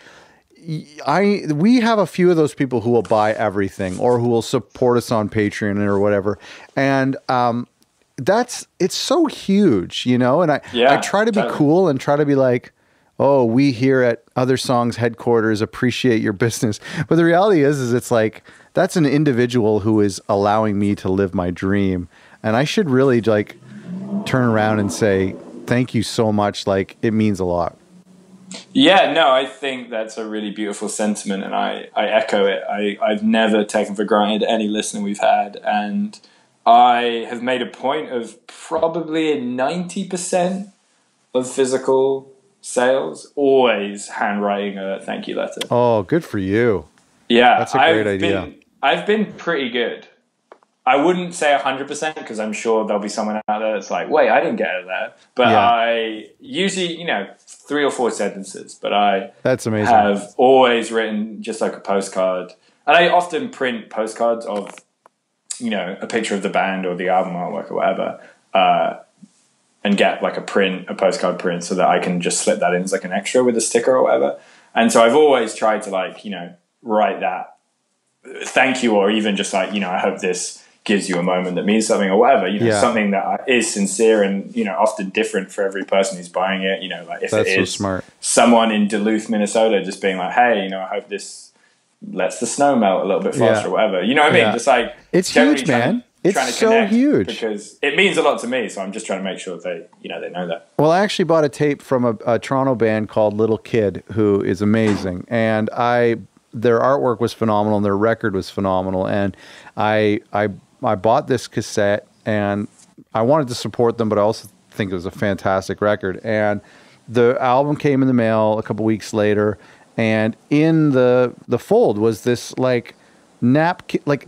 we have a few of those people who will buy everything or who will support us on Patreon or whatever. And, it's so huge, and I try to be cool and try to be like, oh, we here at Other Songs headquarters appreciate your business. But the reality is it's like, that's an individual who is allowing me to live my dream. And I should really like turn around and say, thank you so much. Like, it means a lot. Yeah, no, I think that's a really beautiful sentiment, and I echo it. I've never taken for granted any listener we've had, and I have made a point of probably 90% of physical sales always handwriting a thank you letter. Oh, good for you. Yeah, that's a great idea. I've been pretty good. I wouldn't say 100% because I'm sure there'll be someone out there that's like, wait, I didn't get it there. But I usually, 3 or 4 sentences. But that's amazing. Have always written just like a postcard. And I often print postcards of, a picture of the band or the album artwork or whatever, and get like a postcard print so that I can just slip that in as like an extra with a sticker or whatever. And so I've always tried to like, write that thank you, or even just like, I hope this gives you a moment that means something or whatever, something that is sincere and, often different for every person who's buying it. Like if that's it is so smart. Someone in Duluth, Minnesota, just being like, hey, I hope this lets the snow melt a little bit faster or whatever. You know what I mean? Just like, it's huge, man. It's so huge because it means a lot to me. So I'm just trying to make sure they know that. Well, I actually bought a tape from a Toronto band called Little Kid, who is amazing. And their artwork was phenomenal and their record was phenomenal. And I bought this cassette and I wanted to support them, but I also think it was a fantastic record. And the album came in the mail a couple weeks later, and in the fold was this like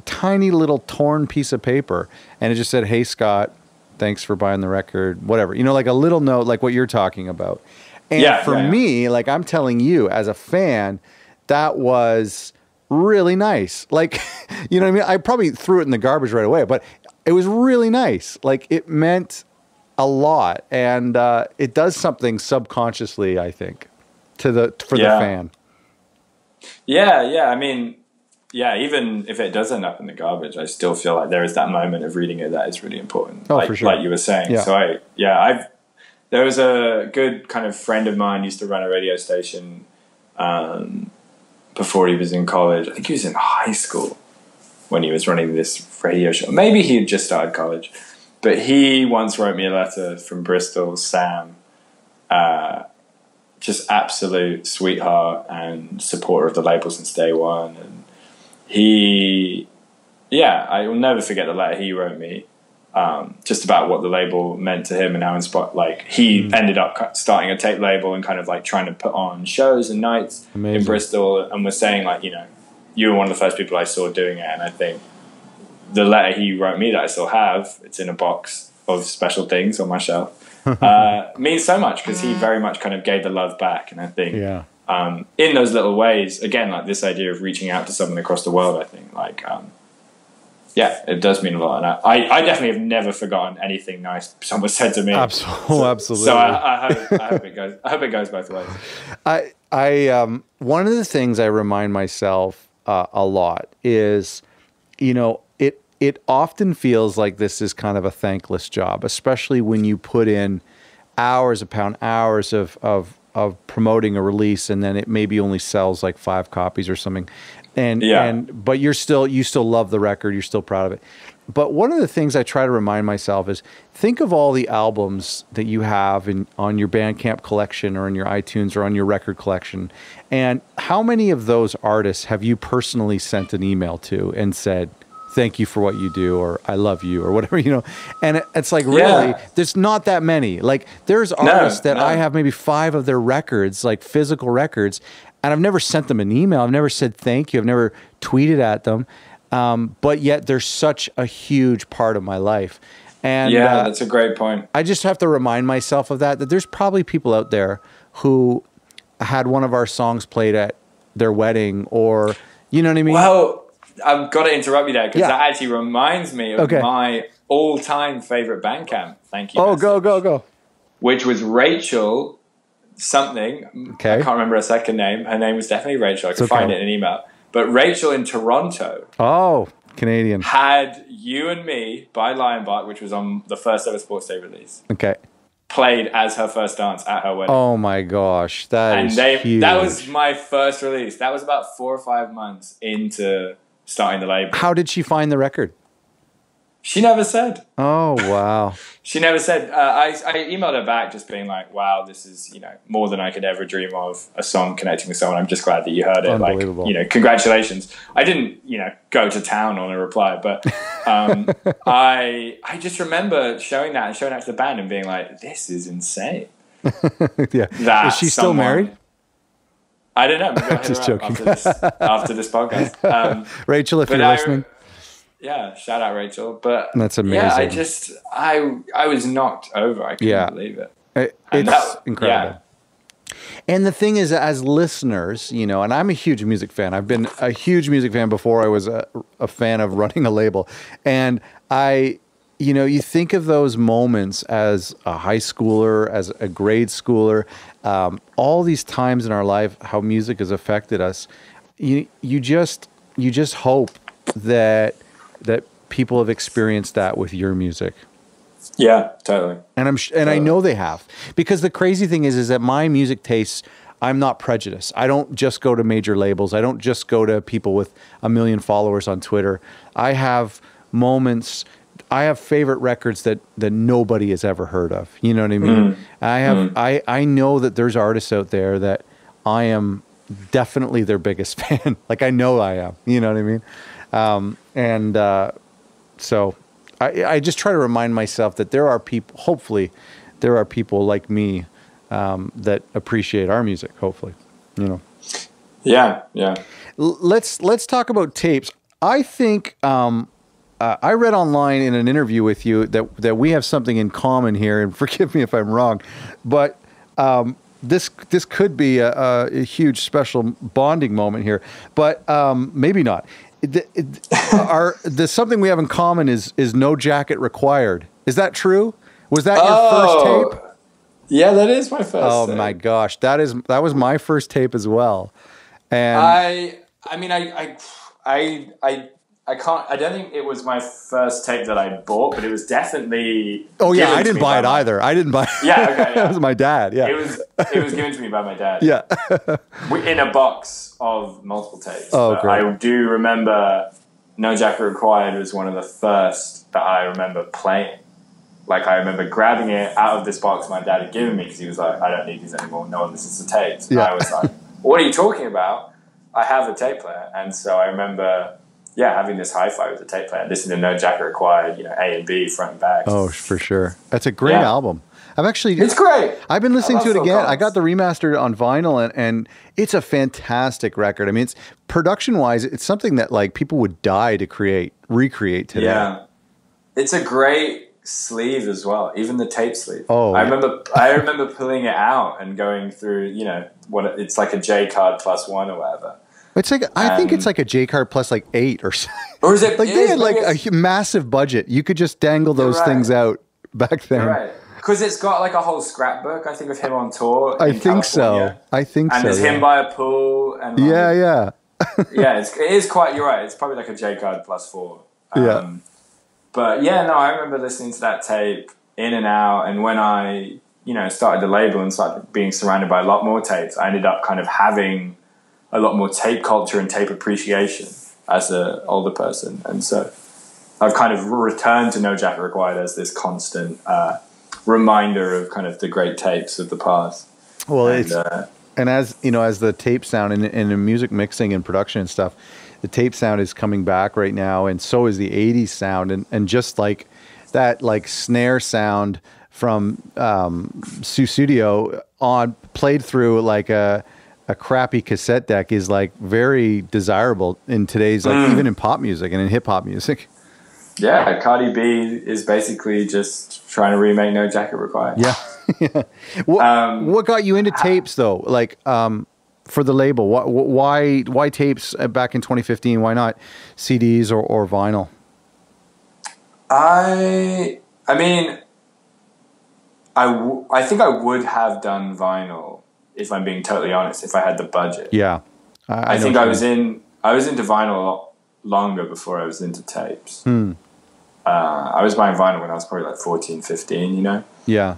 tiny little torn piece of paper, and it just said, "Hey Scott, thanks for buying the record," whatever, like a little note like what you're talking about. And for me, like I'm telling you as a fan, that was really nice. Like, you know what I mean? I probably threw it in the garbage right away, but it was really nice. Like it meant a lot. And it does something subconsciously, I think, for the fan. Yeah. I mean, even if it does end up in the garbage, I still feel like there is that moment of reading it that is really important. Oh, for sure. Like you were saying. Yeah. So There was a good kind of friend of mine used to run a radio station before he was in college. I think he was in high school when he was running this radio show. Maybe he had just started college. But he once wrote me a letter from Bristol, Sam, just absolute sweetheart and supporter of the label since day one. And I will never forget the letter he wrote me, just about what the label meant to him and how he ended up starting a tape label and kind of like trying to put on shows and nights in Bristol, and was saying like, you know, you were one of the first people I saw doing it. And I think the letter he wrote me that I still have, it's in a box of special things on my shelf, means so much, because he very much kind of gave the love back. And I think in those little ways, again, like this idea of reaching out to someone across the world, I think like, it does mean a lot. And I definitely have never forgotten anything nice someone said to me. Absolutely. So I hope it goes both ways. I one of the things I remind myself a lot is, you know, it often feels like this is kind of a thankless job, especially when you put in hours upon hours of promoting a release, and then it maybe only sells like 5 copies or something. But you still love the record, you're still proud of it. But one of the things I try to remind myself is, think of all the albums that you have on your Bandcamp collection or in your iTunes or on your record collection, and how many of those artists have you personally sent an email to and said, thank you for what you do, or I love you, or whatever, you know? And it's like, really, there's not that many. Like, there's artists that I have maybe 5 of their records, like physical records, and I've never sent them an email. I've never said thank you. I've never tweeted at them. But yet they're such a huge part of my life. And that's a great point. I just have to remind myself of that there's probably people out there who had one of our songs played at their wedding, or, you know what I mean? Well, I've got to interrupt you there, because that actually reminds me of my all-time favorite Bandcamp. Thank you. Oh, go. Which was Rachel something. Okay. I can't remember her second name. Her name was definitely Rachel. I could find it in an email. But Rachel in Toronto. Oh, Canadian. Had You and Me by Lionbach, which was on the first ever Sports Day release. Okay. Played as her first dance at her wedding. Oh my gosh, that is huge. That was my first release. That was about 4 or 5 months into starting the label. How did she find the record? She never said. Oh, wow. She never said. I emailed her back just being like, wow, this is, you know, more than I could ever dream of, a song connecting with someone. I'm just glad that you heard it. Unbelievable. Like, you know, congratulations. I didn't, you know, go to town on a reply, but I just remember showing that to the band and being like, this is insane. Is she still married? I don't know. Maybe just joking. After this podcast. Rachel, if you're listening. Yeah, shout out Rachel. But that's amazing. Yeah, I was knocked over. I couldn't believe it. It's incredible. Yeah. And the thing is, as listeners, you know, and I'm a huge music fan. I've been a huge music fan before I was a fan of running a label. And you know, you think of those moments as a high schooler, as a grade schooler, all these times in our life, how music has affected us. You just hope that people have experienced that with your music. Yeah, totally. And I know they have, because the crazy thing is that my music tastes, I'm not prejudiced. I don't just go to major labels. I don't just go to people with 1 million followers on Twitter. I have moments. I have favorite records that nobody has ever heard of. You know what I mean? I know that there's artists out there that I am definitely their biggest fan. Like, I know I am. You know what I mean? So I just try to remind myself that there are people, hopefully there are people like me, that appreciate our music, hopefully, you know? Yeah. Let's talk about tapes. I think, I read online in an interview with you that we have something in common here, and forgive me if I'm wrong, but, this could be a huge special bonding moment here, but, maybe not. The something we have in common is no jacket required. Is that true? Was that your first tape? Yeah, that is my first tape. Oh my gosh. That was my first tape as well. And I mean, I I don't think it was my first tape that I bought, but it was definitely. Oh yeah, I didn't buy it either. I didn't buy. Yeah, okay. Yeah. It was my dad. Yeah, it was given to me by my dad. Yeah, In a box of multiple tapes. Oh, But great. I do remember No Jacket Required was one of the first that I remember playing. Like, I remember grabbing it out of this box my dad had given me because he was like, I don't need these anymore. No one listens to tapes. And I was like, what are you talking about? I have a tape player. And so I remember, having this hi-fi with a tape player, listening to No Jacket Required, A and B, front and back. Oh, for sure. That's a great album. It's great. I've been listening to it Phil again. Collins. I got the remastered on vinyl, and it's a fantastic record. I mean, it's production-wise, it's something that like people would die to recreate today. Yeah. It's a great sleeve as well, even the tape sleeve. Oh, I remember pulling it out and going through, it's like a J card plus one or whatever. It's like I think it's like a J card plus like 8 or something. Or is it? Like they had like a massive budget. You could just dangle those things out back then. Right. Because it's got like a whole scrapbook, I think, of him on tour. I think so. And there's him by a pool. And yeah. it is quite. You're right. It's probably like a J card plus 4. Yeah. But yeah, no, I remember listening to that tape in and out, and when I, started the label and started being surrounded by a lot more tapes, I ended up kind of having a lot more tape culture and tape appreciation as an older person, and so I've kind of returned to No Jacket Required as this constant reminder of kind of the great tapes of the past. Well, and as as the tape sound and the music mixing and production and stuff, the tape sound is coming back right now, and so is the 80s sound, and just like that like snare sound from Studio played through like a crappy cassette deck is like very desirable in today's like even in pop music and in hip hop music. Yeah, Cardi B is basically just trying to remake No Jacket Required. Yeah. What got you into tapes though? Like for the label, why tapes back in 2015? Why not CDs or vinyl? I mean, I think I would have done vinyl if I'm being totally honest, if I had the budget. Yeah, I think I was into vinyl a lot longer before I was into tapes. I was buying vinyl when I was probably like 14, 15, Yeah.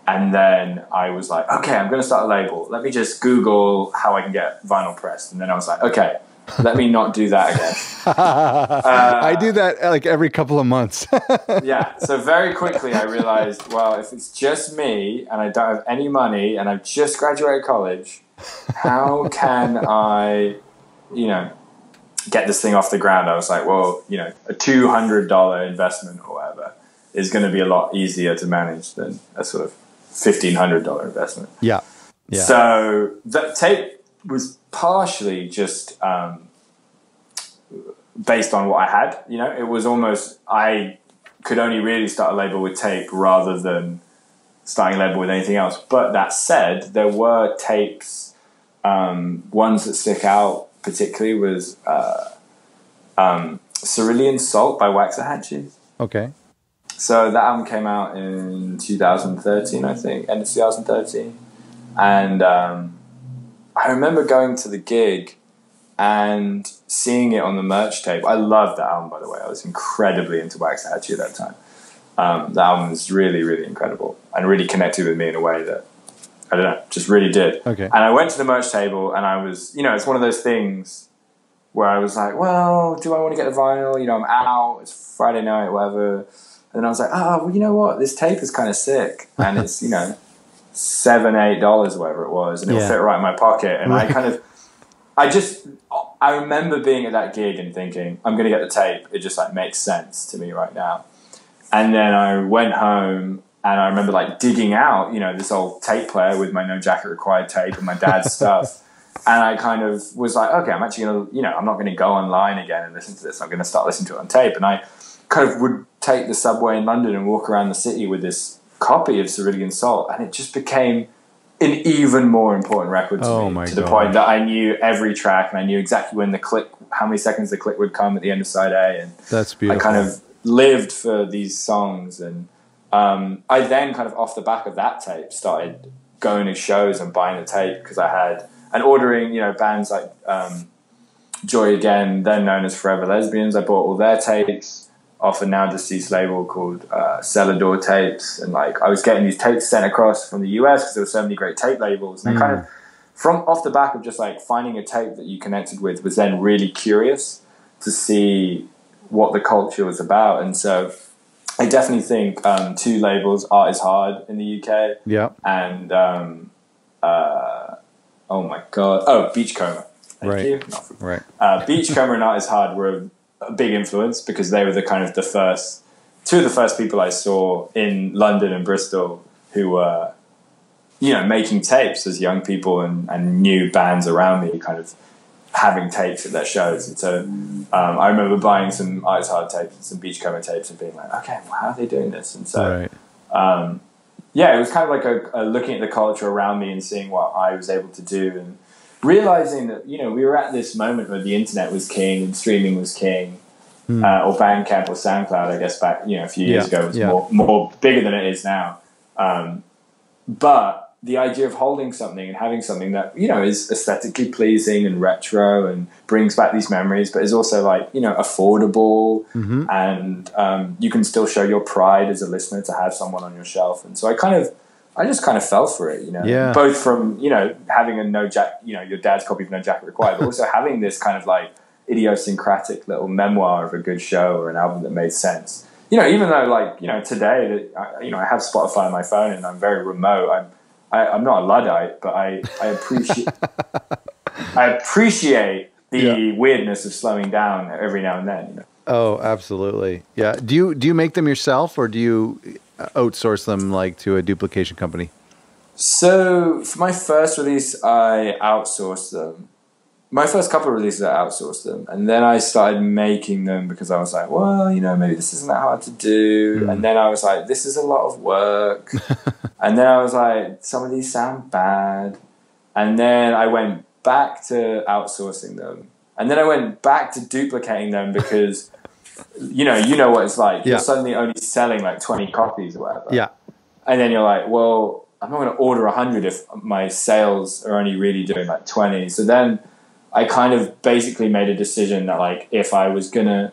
And then I was like, okay, I'm going to start a label. Let me just Google how I can get vinyl pressed. And then I was like, okay, let me not do that again. I do that like every couple of months. Yeah. So very quickly I realized, well, if it's just me and I don't have any money and I've just graduated college, how can I, get this thing off the ground? I was like, well, a $200 investment or whatever is going to be a lot easier to manage than a sort of $1,500 investment. Yeah. So that tape was partially just based on what I had. It was almost, I could only really start a label with tape rather than starting a label with anything else. But that said, there were tapes, ones that stick out particularly was Cerulean Salt by Waxahachie. Okay. So that album came out in 2013, I think, end of 2013. And I remember going to the gig and seeing it on the merch tape. I loved that album, by the way. I was incredibly into Waxahachie at that time. The album was really, really incredible and really connected with me in a way that, I don't know, just really did. Okay. And I went to the merch table and I was, it's one of those things where I was like, well, do I want to get the vinyl? I'm out. It's Friday night, whatever. And then I was like, well, you know what? This tape is kind of sick. And it's, $7, $8 or whatever it was. And it'll fit right in my pocket. And I remember being at that gig and thinking, I'm going to get the tape. It just like makes sense to me right now. And then I went home and I remember like digging out, this old tape player with my No Jacket Required tape and my dad's stuff. And I kind of was like, okay, I'm actually going to, I'm not going to go online again and listen to this. I'm going to start listening to it on tape. And I kind of would take the subway in London and walk around the city with this copy of Cerulean Salt. And it just became an even more important record to me, to the point that I knew every track and I knew exactly when the click, how many seconds the click would come at the end of side A. And that's beautiful. I kind of lived for these songs. And I then kind of off the back of that tape started going to shows and buying the tape because I had, and ordering, bands like Joy Again, then known as Forever Lesbians. I bought all their tapes off a now deceased label called Celador Tapes, and like I was getting these tapes sent across from the US because there were so many great tape labels, and I kind of, from off the back of just like finding a tape that you connected with, was then really curious to see what the culture was about. And so I definitely think two labels, Art is Hard in the UK, and oh my god, Beachcomber. Thank you. Right. Beachcomber and Art is Hard were a big influence because they were the kind of two of the first people I saw in London and Bristol who were, making tapes as young people and new bands around me kind of having tapes at their shows. And so I remember buying some Art is Hard tapes and some Beachcomber tapes and being like, okay, well, how are they doing this? And so, it was kind of like a looking at the culture around me and seeing what I was able to do, and realizing that, we were at this moment where the internet was king and streaming was king, or Bandcamp or SoundCloud, I guess back, a few years ago was more bigger than it is now. But the idea of holding something and having something that, is aesthetically pleasing and retro and brings back these memories, but is also like, affordable, and you can still show your pride as a listener to have someone on your shelf. And so I just kind of fell for it, both from, having a your dad's copy of No Jacket Required, but also having this kind of like idiosyncratic little memoir of a good show or an album that made sense. Even though like, today that, I have Spotify on my phone and I'm very remote. I'm not a Luddite, but I appreciate the weirdness of slowing down every now and then, Oh, absolutely. Yeah. Do you make them yourself, or do you outsource them like to a duplication company? So for my first release, I outsourced them. My first couple of releases, I outsourced them, and then I started making them because I was like, well, maybe this isn't that hard to do. And then I was like, this is a lot of work. And then I was like, some of these sound bad. And then I went back to outsourcing them, and then I went back to duplicating them because you know what it's like. You're suddenly only selling like 20 copies or whatever. Yeah. And then you're like, well, I'm not going to order 100 if my sales are only really doing like 20. So then I kind of basically made a decision that like if I was going to,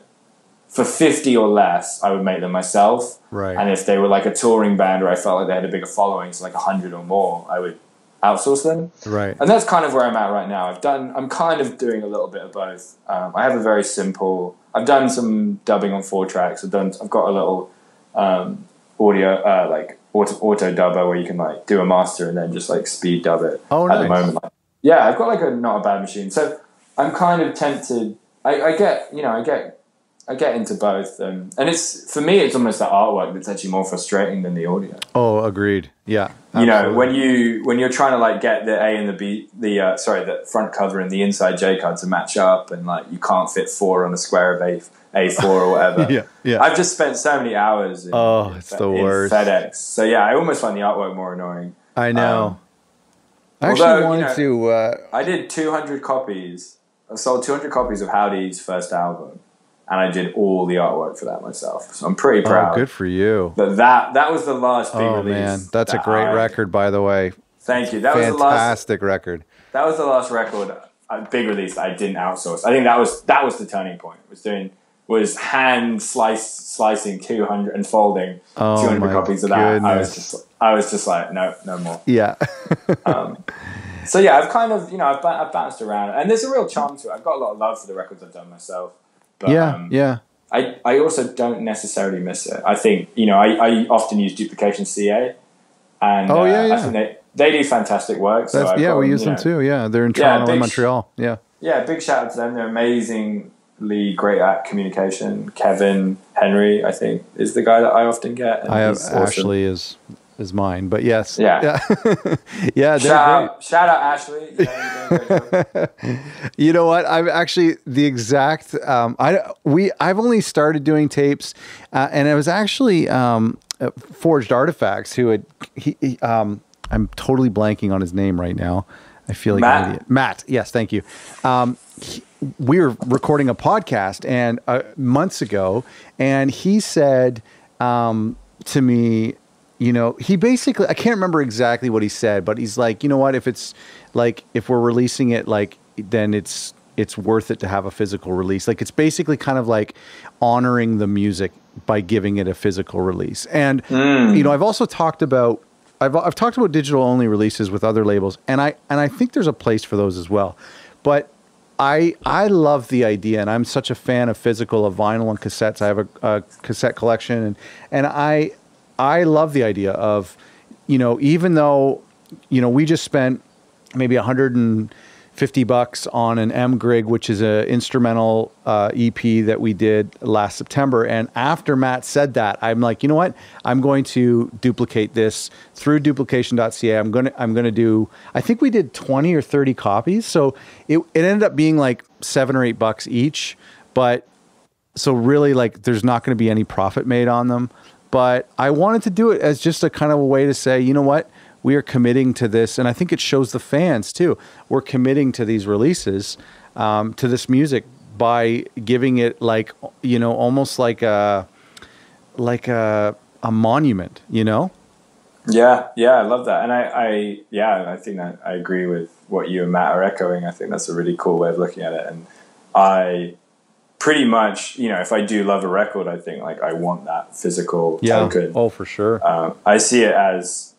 for 50 or less, I would make them myself. Right. And if they were like a touring band or I felt like they had a bigger following, so like 100 or more, I would outsource them. Right. And that's kind of where I'm at right now. I'm kind of doing a little bit of both. I have a very simple, I've done some dubbing on 4 tracks. I've got a little audio, like auto dubber where you can like do a master and then just like speed dub it. Oh, nice. At the moment. Yeah, I've got like not a bad machine. So I'm kind of tempted. I get into both, and it's, for me, it's almost the artwork that's actually more frustrating than the audio. Oh, agreed. Yeah, absolutely. when you're trying to like get the A and the B, the front cover and the inside J card to match up, and like you can't fit 4 on a square of A4 or whatever. yeah. I've just spent so many hours. It's the worst. FedEx. So yeah, I almost find the artwork more annoying. I know. I actually wanted to. I did 200 copies. I sold 200 copies of Howdy's first album, and I did all the artwork for that myself. So I'm pretty proud. Oh, good for you. But that was the last big release. Oh man, that's a great record, by the way. Thank you. That was the last fantastic record. That was the last record, big release that I didn't outsource. I think that was the turning point. Was hand slicing 200 and folding 200 copies of that. Goodness. I was just like, no more. Yeah. So yeah, I've kind of, I've bounced around, and there's a real charm to it. I've got a lot of love for the records I've done myself. But, I also don't necessarily miss it. I think, I often use Duplication CA, and I think they do fantastic work. So we use them too. Yeah, they're in Toronto and Montreal. Yeah. Yeah, big shout out to them. They're amazingly great at communication. Kevin Henry, I think, is the guy that I often get. And I have Ashley is mine, but yes. Yeah. Yeah. Shout out Ashley. Yeah, you know what? I'm actually the exact, I've only started doing tapes, and it was actually, Forged Artifacts I'm totally blanking on his name right now. I feel like an idiot. Matt. Yes. Thank you. We were recording a podcast months ago, and he said, to me, he basically, I can't remember exactly what he said, but he's like, you know what, if it's like, if we're releasing it, like, then it's it's worth it to have a physical release. Like it's basically kind of like honoring the music by giving it a physical release. And you know, I've also talked about I've talked about digital only releases with other labels, and I think there's a place for those as well. But I love the idea, and I'm such a fan of physical, of vinyl and cassettes. I have a cassette collection, and I love the idea of, you know, even though, you know, we just spent maybe $150 on an M Grig, which is an instrumental EP that we did last September. And after Matt said that, I'm like, you know what? I'm going to duplicate this through duplication.ca. I'm gonna do. I think we did 20 or 30 copies, so it ended up being like $7 or $8 each. But so really, like, there's not going to be any profit made on them. But I wanted to do it as just a kind of a way to say, you know what? We are committing to this, and I think it shows the fans too. We're committing to these releases, to this music by giving it, like, you know, almost like a monument, you know? Yeah, I love that, and I think that I agree with what you and Matt are echoing. I think that's a really cool way of looking at it, and I pretty much, you know, if I do love a record, I think like I want that physical token. Oh, for sure. I see it as.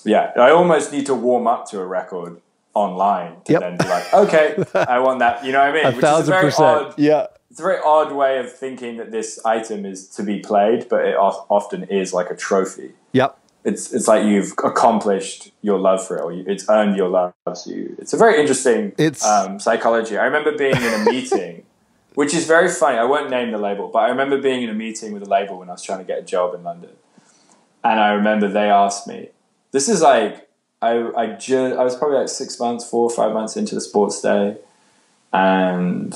I almost need to warm up to a record online to then be like, okay, I want that. You know what I mean? 1,000%. Yeah. It's a very odd way of thinking that this item is to be played, but it often is like a trophy. Yep. It's like you've accomplished your love for it, or it's earned your love. So it's a very interesting psychology. I remember being in a meeting, which is very funny. I won't name the label, but I remember being in a meeting with a label when I was trying to get a job in London. And I remember they asked me, this is like, I was probably like 6 months, 4 or 5 months into the sports day. And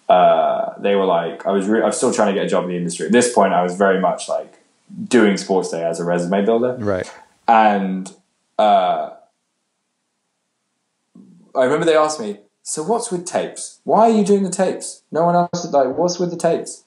they were like, I was still trying to get a job in the industry. At this point, I was very much like doing sports day as a resume builder. Right. And I remember they asked me, so what's with tapes? Why are you doing the tapes? No one else is like, what's with the tapes?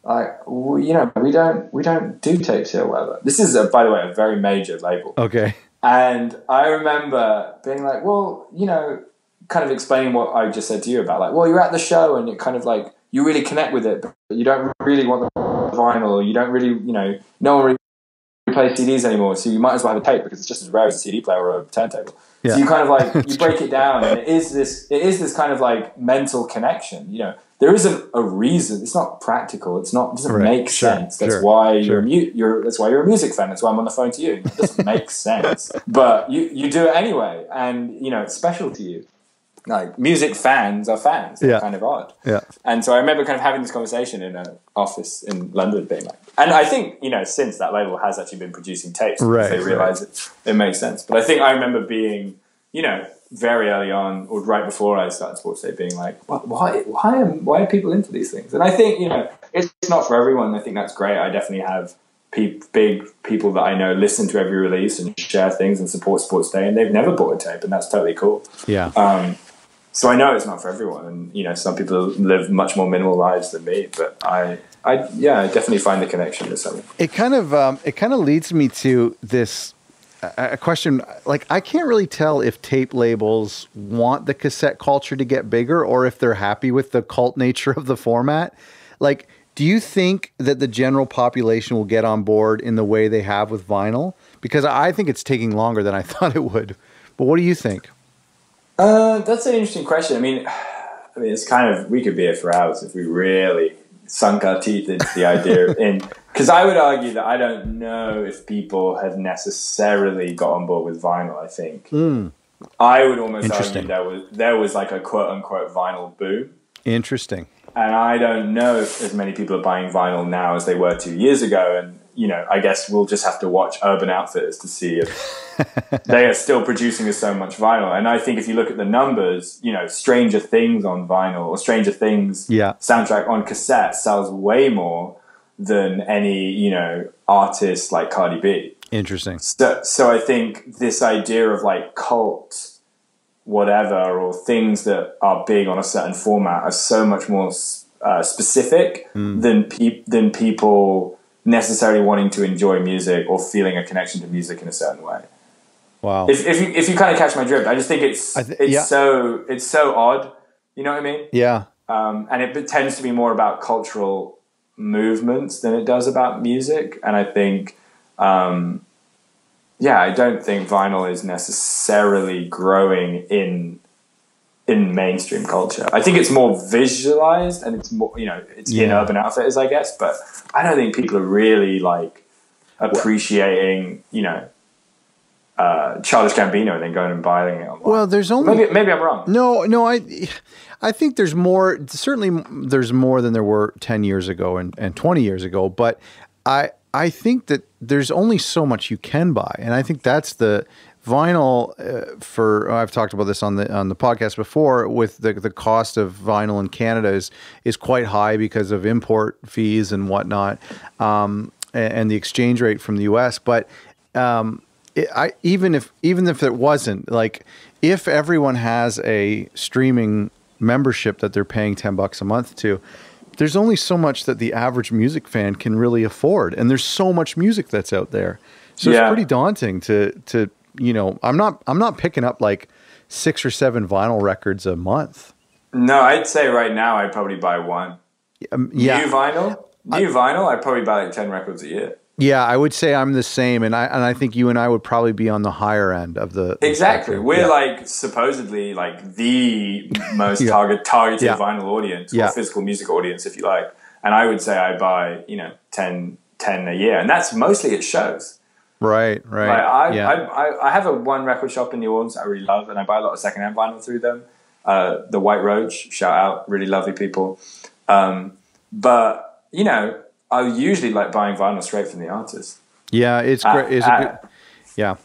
Like, you know, we don't do tapes here or whatever. This is, by the way, a very major label. Okay. And I remember being like, well, you know, kind of explaining what I just said to you about, like, well, you're at the show and it kind of like, you really connect with it, but you don't really want the vinyl, or you don't really, you know, no one really plays CDs anymore, so you might as well have a tape because it's just as rare as a CD player or a turntable. Yeah. So you kind of like, you break it down, and it is this kind of like mental connection, you know. There isn't a reason. It's not practical. It doesn't make sense. That's why you're a music fan. That's why I'm on the phone to you. It doesn't make sense, but you do it anyway, and you know it's special to you. Like, music fans are fans. They're kind of odd. Yeah. And so I remember kind of having this conversation in an office in London, being like, and I think, you know, since that label has actually been producing tapes, they realize it makes sense. But I think I remember being, you know, very early on, or right before I started Sports Day, being like, why are people into these things? And I think, you know, it's not for everyone. I think that's great. I definitely have big people that I know listen to every release and share things and support Sports Day, and they've never bought a tape, and that's totally cool. Yeah. So I know it's not for everyone, and you know, some people live much more minimal lives than me, but I definitely find the connection with something. It kind of leads me to this a question. Like, I can't really tell if tape labels want the cassette culture to get bigger, or if they're happy with the cult nature of the format. Like, do you think that the general population will get on board in the way they have with vinyl? Because I think it's taking longer than I thought it would. But what do you think? That's an interesting question. I mean, it's kind of, we could be here for hours if we really sunk our teeth into the idea. Because I would argue that I don't know if people have necessarily got on board with vinyl. I think I would almost argue there was like a quote unquote vinyl boom. Interesting. And I don't know if as many people are buying vinyl now as they were 2 years ago. And, you know, I guess we'll just have to watch Urban Outfitters to see if they are still producing so much vinyl. And I think if you look at the numbers, you know, Stranger Things on vinyl, or Stranger Things soundtrack on cassette sells way more than any, you know, artist like Cardi B. Interesting. So I think this idea of like cult whatever, or things that are big on a certain format, are so much more specific than people necessarily wanting to enjoy music or feeling a connection to music in a certain way. Wow. If you kind of catch my drift, I just think it's so odd You know what I mean? Yeah. And it tends to be more about cultural movements than it does about music. And I think, I don't think vinyl is necessarily growing in mainstream culture. I think it's more visualized and it's more, it's in Urban Outfitters, I guess. But I don't think people are really like appreciating, Childish Gambino and then going and buying it online. Well, there's only maybe I'm wrong. No, I think there's more. Certainly, there's more than there were 10 years ago and 20 years ago. But I think that there's only so much you can buy, and I think that's the vinyl. I've talked about this on the podcast before. With the cost of vinyl in Canada is quite high because of import fees and whatnot, and the exchange rate from the U.S. But even if it wasn't, like, if everyone has a streaming membership that they're paying $10 a month to, there's only so much that the average music fan can really afford, and there's so much music that's out there. So it's pretty daunting to I'm not picking up like 6 or 7 vinyl records a month. No, I'd say right now I'd probably buy one. New vinyl, I'd probably buy like 10 records a year. Yeah, I would say I'm the same, and I think you and I would probably be on the higher end of the exactly. We're like supposedly like the most targeted vinyl audience or physical music audience, if you like. And I would say I buy 10 a year, and that's mostly at shows. Right. Like I have one record shop in New Orleans that I really love, and I buy a lot of secondhand vinyl through them. The White Roach, shout out, really lovely people. But I usually like buying vinyl straight from the artist. Yeah, it's great. It's a good, yeah.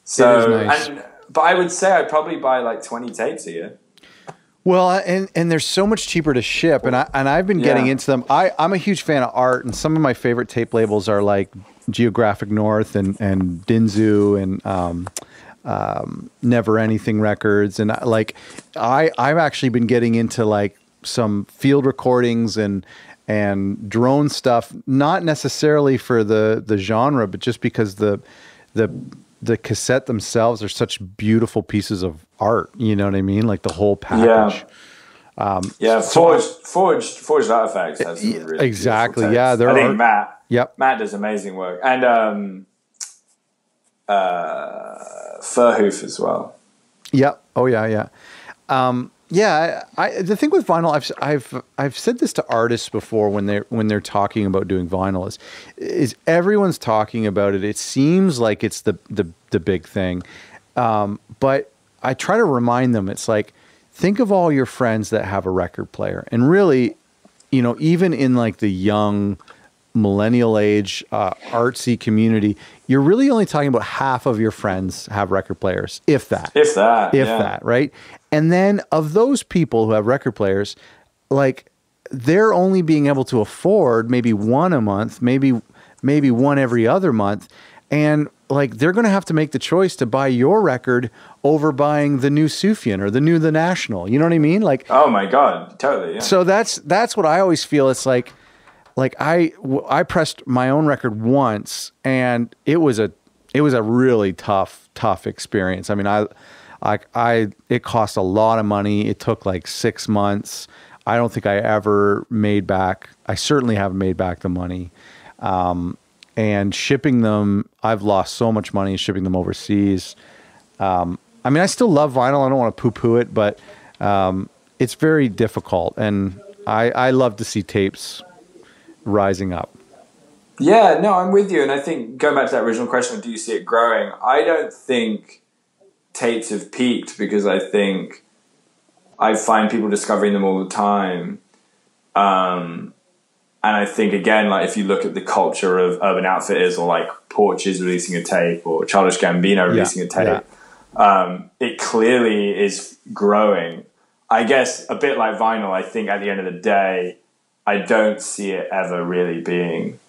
So, it is nice. But I would say I'd probably buy like 20 tapes a year. Well, and they're so much cheaper to ship, and I've been getting into them. I'm a huge fan of art, and some of my favorite tape labels are like Geographic North and Dinzu and Never Anything Records, and I've actually been getting into like some field recordings and drone stuff, not necessarily for the genre, but just because the cassette themselves are such beautiful pieces of art. You know what I mean? Like the whole package. Forged Artifacts has some really exactly. Yeah, I think Matt. Yep. Matt does amazing work, and Furhoof as well. Yep. Oh yeah. The thing with vinyl, I've said this to artists before when they're talking about doing vinyl is everyone's talking about it. It seems like it's the big thing, but I try to remind them. It's like, think of all your friends that have a record player, and really, even in like the young millennial age artsy community, you're really only talking about half of your friends have record players, if that, right? And then of those people who have record players, like, they're only being able to afford maybe one a month, maybe one every other month, and like, they're going to have to make the choice to buy your record over buying the new Sufjan or the National. You know what I mean? Like, oh my God, totally. Yeah. So that's what I always feel. It's like I pressed my own record once, and it was a really tough experience. I mean, it cost a lot of money. It took like 6 months. I don't think I ever made back. I certainly haven't made back the money. And shipping them, I've lost so much money shipping them overseas. I mean, I still love vinyl. I don't want to poo-poo it, but it's very difficult. And I love to see tapes rising up. Yeah, no, I'm with you. And I think, going back to that original question, do you see it growing? I don't think tapes have peaked, because I think I find people discovering them all the time. And I think, again, like, if you look at the culture of Urban Outfitters, or like Porches releasing a tape, or Childish Gambino releasing a tape, it clearly is growing. I guess a bit like vinyl, I think at the end of the day, I don't see it ever really being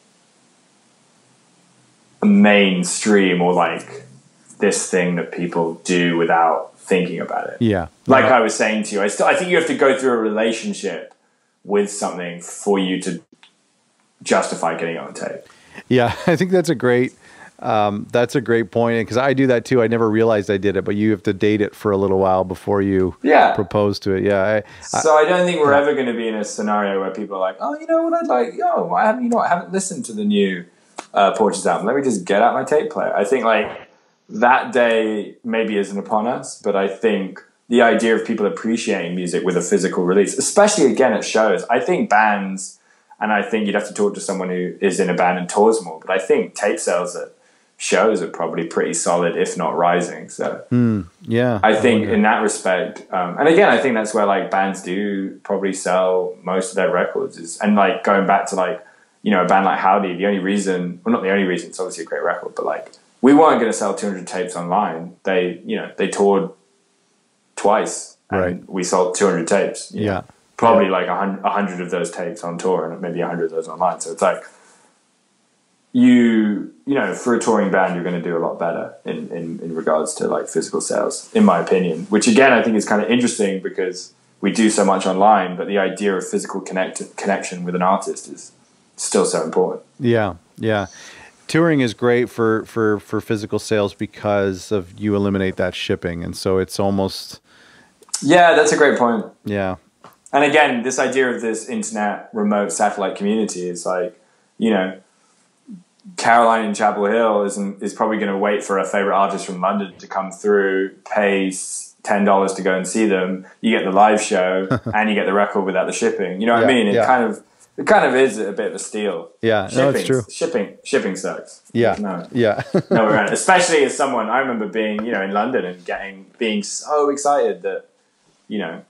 mainstream, or like this thing that people do without thinking about it. Yeah. Like I was saying to you, I think you have to go through a relationship with something for you to justify getting on tape. Yeah, I think that's a great That's a great point, because I do that too. I never realized I did it, but you have to date it for a little while before you propose to it. Yeah. So I don't think we're ever going to be in a scenario where people are like, oh, you know what I'd like? Yo, I haven't listened to the new Porches album. Let me just get out my tape player. I think like that day maybe isn't upon us, but I think the idea of people appreciating music with a physical release, especially again at shows, I think bands, and I think you'd have to talk to someone who is in a band and tours more, but I think tape sales at shows are probably pretty solid, if not rising. So I think in that respect, and again, I think that's where like bands do probably sell most of their records and like going back to like, you know, a band like Harley, the only reason, well, not the only reason, it's obviously a great record, but like we weren't going to sell 200 tapes online. They toured twice and we sold 200 tapes. You know? Probably like 100 of those tapes on tour and maybe 100 of those online. So it's like, you know, for a touring band, you're going to do a lot better in regards to like physical sales, in my opinion, which again, I think is kind of interesting because we do so much online, but the idea of physical connection with an artist is still so important. Yeah. Yeah. Touring is great for physical sales because of you eliminate that shipping. And so it's almost. Yeah, that's a great point. Yeah. And again, this idea of this internet remote satellite community is like, you know, Caroline in Chapel Hill is probably going to wait for a favorite artist from London to come through, pay $10 to go and see them. You get the live show and you get the record without the shipping. You know what I mean? It kind of is a bit of a steal. Yeah, no, it's true. Shipping sucks. Yeah, No, around. Especially as someone, I remember being, you know, in London and being so excited that, you know,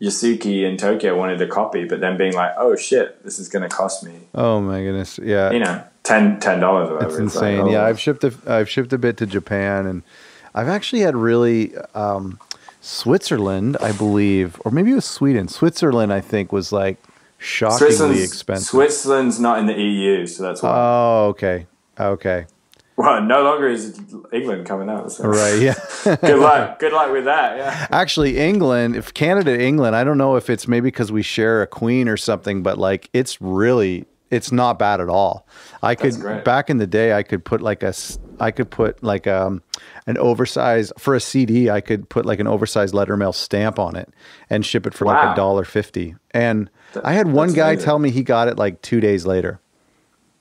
Yasuki in Tokyo wanted a copy, but then being like, oh shit, this is going to cost me. Oh my goodness. Yeah. You know, $10 or whatever. It's insane. Like, I've shipped a bit to Japan, and I've actually had really, Switzerland, I believe, or maybe it was Sweden. Switzerland, I think, was like shockingly expensive. Switzerland's not in the EU, so that's why. Oh, okay. Well, no longer is England coming out. So. Right, yeah. Good luck with that, yeah. Actually, England, if Canada, England, I don't know if it's maybe because we share a queen or something, but like it's not bad at all. Back in the day, I could put an oversized, for a CD, I could put like an oversized lettermail stamp on it and ship it for like $1.50. And I had one guy tell me he got it like 2 days later.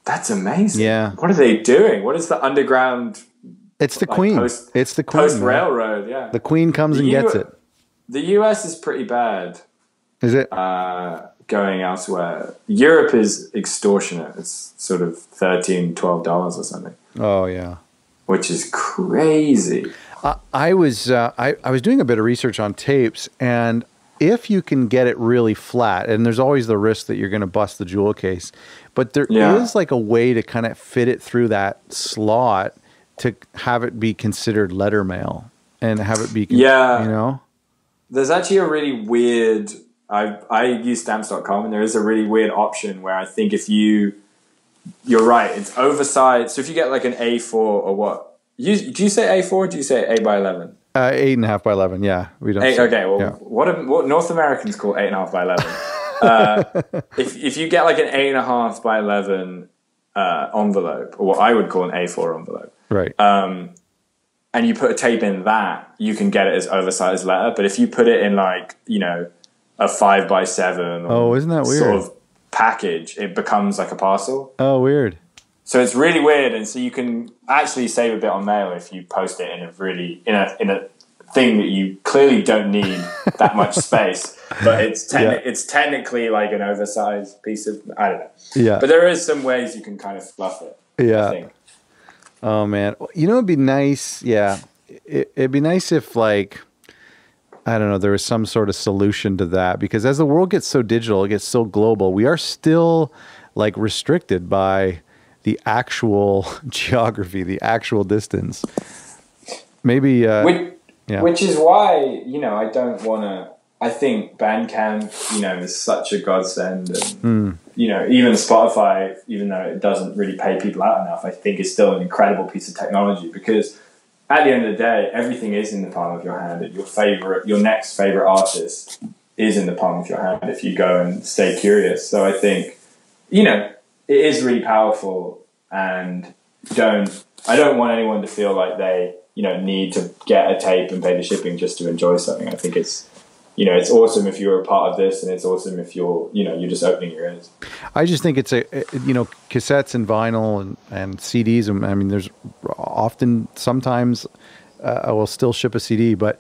That's amazing. Yeah. What are they doing? What is the underground? It's the Queen. It's the Queen. Post railroad, yeah. The Queen comes and gets it. The US is pretty bad. Is it? Going elsewhere. Europe is extortionate. It's sort of $13, $12 or something. Oh, yeah. Which is crazy. I was doing a bit of research on tapes, and if you can get it really flat, and there's always the risk that you're going to bust the jewel case, but there is like a way to kind of fit it through that slot to have it be considered letter mail and have it be, you know? There's actually a really weird, I use stamps.com, and there is a really weird option where I think if you're right, it's oversized. So if you get like an A4 or what? Do you say A4 or do you say 8 by 11? 8.5 by 11, yeah. We don't. What North Americans call 8.5 by 11. If you get like an 8.5 by 11 envelope, or what I would call an A4 envelope, right? And you put a tape in that, you can get it as oversized letter. But if you put it in like, you know, a 5 by 7, isn't that weird? Sort of package, it becomes like a parcel. Oh, weird. So it's really weird, and so you can actually save a bit on mail if you post it in a really in a thing that you clearly don't need that much space, but it's technically like an oversized piece of, I don't know. Yeah. But there is some ways you can kind of fluff it. Yeah. I think. Oh man, you know, it'd be nice. Yeah, it'd be nice if like, I don't know, there was some sort of solution to that, because as the world gets so digital, it gets so global, we are still like restricted by the actual geography, the actual distance. Maybe, which is why, you know, I think Bandcamp, you know, is such a godsend, and you know, even Spotify, even though it doesn't really pay people out enough, I think is still an incredible piece of technology, because at the end of the day, everything is in the palm of your hand, and your next favorite artist is in the palm of your hand if you go and stay curious. So I think, you know, it is really powerful, and don't I don't want anyone to feel like they, need to get a tape and pay the shipping just to enjoy something. I think it's, it's awesome if you're a part of this, and it's awesome if you're just opening your ears. I just think it's cassettes and vinyl and CDs. I mean, there's often, sometimes I will still ship a CD, but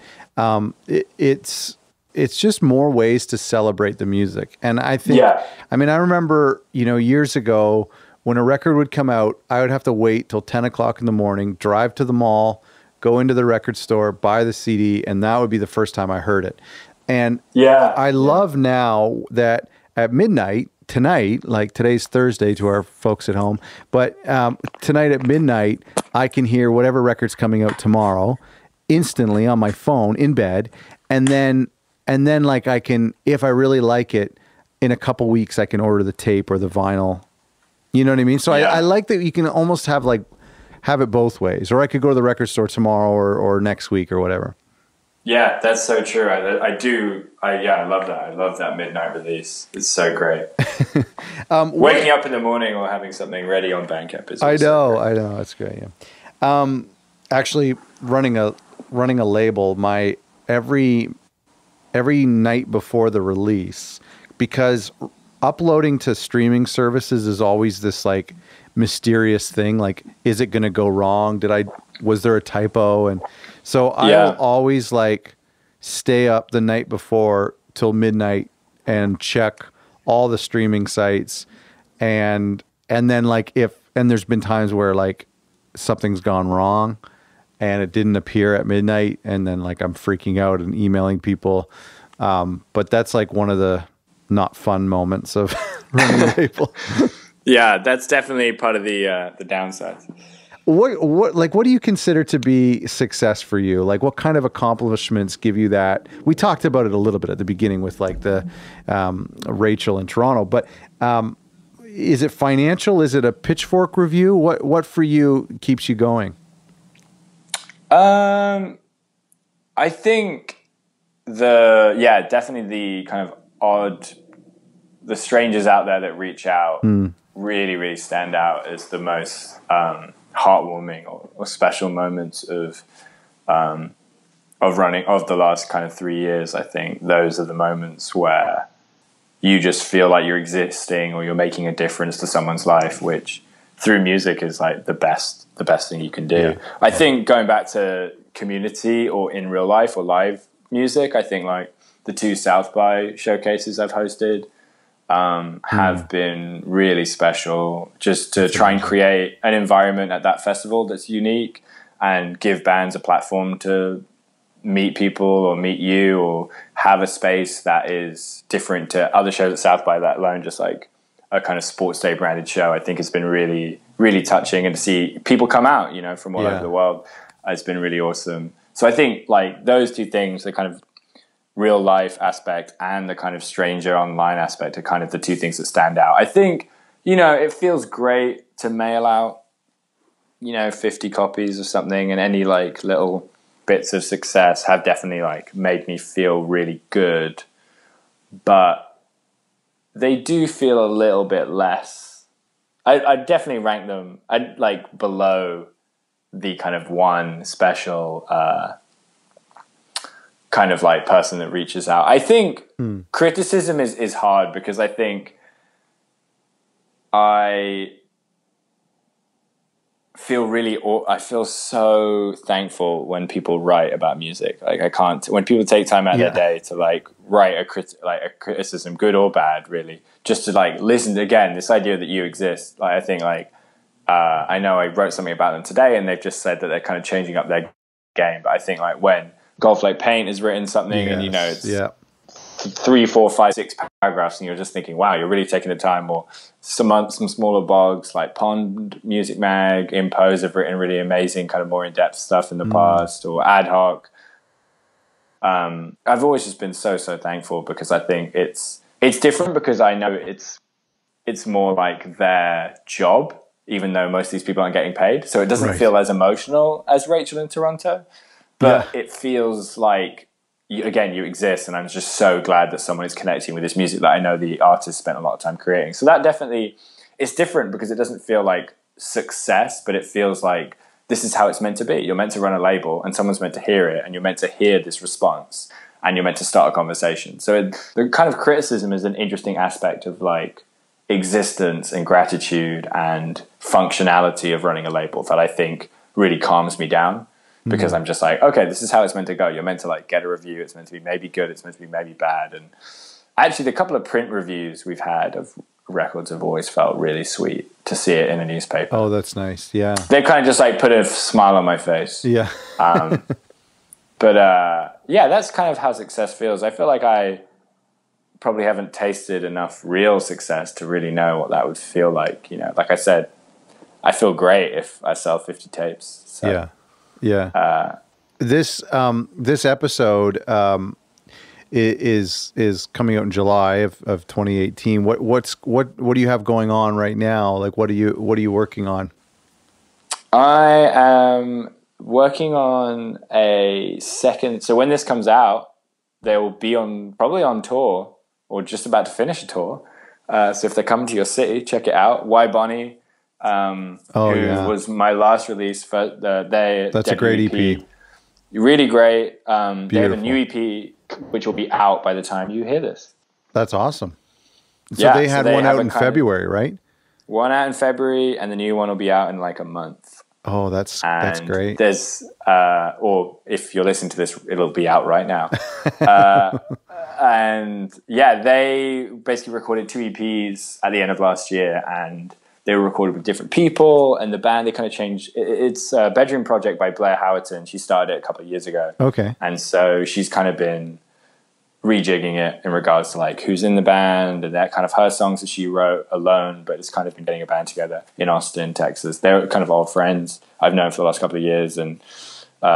it's just more ways to celebrate the music. And I think, I mean, I remember, years ago when a record would come out, I would have to wait till 10 o'clock in the morning, drive to the mall, go into the record store, buy the CD, and that would be the first time I heard it. And I love now that at midnight, tonight, like today's Thursday to our folks at home, but tonight at midnight, I can hear whatever record's coming out tomorrow instantly on my phone in bed. And then like I can, if I really like it, in a couple weeks, I can order the tape or the vinyl. You know what I mean? So I like that you can almost have it both ways. Or I could go to the record store tomorrow or next week or whatever. Yeah, that's so true. I love that. I love that midnight release. It's so great. Waking up in the morning or having something ready on Bandcamp is also I know. That's great. Yeah. Actually, running a label, my every night before the release, because uploading to streaming services is always this like mysterious thing. Like, is it going to go wrong? Was there a typo? And so I'll always like stay up the night before till midnight and check all the streaming sites. And then like and there's been times where like something's gone wrong and it didn't appear at midnight. And then like I'm freaking out and emailing people. But that's like one of the not fun moments of running a label. Yeah, that's definitely part of the downside. What do you consider to be success for you? Like, what kind of accomplishments give you that? We talked about it a little bit at the beginning with like the Rachel in Toronto, but is it financial? Is it a Pitchfork review? What for you keeps you going? I think definitely the kind of the strangers out there that reach out really, really stand out as the most heartwarming or special moments of the last kind of 3 years. I think those are the moments where you just feel like you're existing or you're making a difference to someone's life, which through music is like the best thing you can do. Yeah. I think going back to community or in real life or live music, I think like the 2 South by showcases I've hosted have been really special, just to try and create an environment at that festival that's unique and give bands a platform to meet people or meet you or have a space that is different to other shows at South by, let alone just like a kind of sports day branded show. I think it's been really, really touching, and to see people come out, from all over the world, it's been really awesome. So I think like those 2 things, the kind of real life aspect and the kind of stranger online aspect, are kind of the 2 things that stand out. I think, it feels great to mail out, 50 copies of something, and any like little bits of success have definitely like made me feel really good, but they do feel a little bit less. I definitely rank them like below the kind of one special kind of like person that reaches out. I think criticism is hard, because I think I feel so thankful when people write about music. Like when people take time out of their day to like write a criticism, good or bad, really, just to like listen again, this idea that you exist. Like I think like I know I wrote something about them today and they've just said that they're kind of changing up their game, but I think like when Golf Like Paint has written something and it's 3, 4, 5, 6 paragraphs, and you're just thinking, wow, you're really taking the time. Or some smaller blogs like Pond, Music Mag, Impose have written really amazing kind of more in-depth stuff in the past, or Ad Hoc. I've always just been so thankful, because I think it's different, because I know it's more like their job, even though most of these people aren't getting paid, so it doesn't feel as emotional as Rachel in Toronto, but it feels like you exist, and I'm just so glad that someone is connecting with this music that I know the artist spent a lot of time creating. So that definitely, it's different, because it doesn't feel like success, but it feels like this is how it's meant to be. You're meant to run a label and someone's meant to hear it and you're meant to hear this response and you're meant to start a conversation. So the kind of criticism is an interesting aspect of like existence and gratitude and functionality of running a label that I think really calms me down, because I'm just like, okay, this is how it's meant to go. You're meant to like get a review. It's meant to be maybe good. It's meant to be maybe bad. And actually the couple of print reviews we've had of records have always felt really sweet to see it in a newspaper. Oh, that's nice. Yeah. They kind of just like put a smile on my face. Yeah. But yeah, that's kind of how success feels. I feel like I probably haven't tasted enough real success to really know what that would feel like. You know, like I said, I feel great if I sell 50 tapes. So, yeah. Yeah. This episode is coming out in July of 2018. What do you have going on right now? Like, what are you working on? I am working on a second. So when this comes out, they will be probably on tour or just about to finish a tour. So if they come to your city, check it out. Why Bonnie, who was my last release for that's a great EP. Really great. They have a new EP which will be out by the time you hear this. That's awesome. So they had one out in February, right? One out in February, and the new one will be out in like a month. Oh, that's great. There's or if you're listening to this, it'll be out right now. And yeah, they basically recorded 2 EPs at the end of last year, and they were recorded with different people, and the band, they kind of changed. It's a bedroom project by Blair Howerton. She started it a couple of years ago. Okay. And so she's kind of been rejigging it in regards to like who's in the band and that kind of her songs that she wrote alone, but it's kind of been getting a band together in Austin, Texas. They're kind of old friends I've known for the last couple of years, and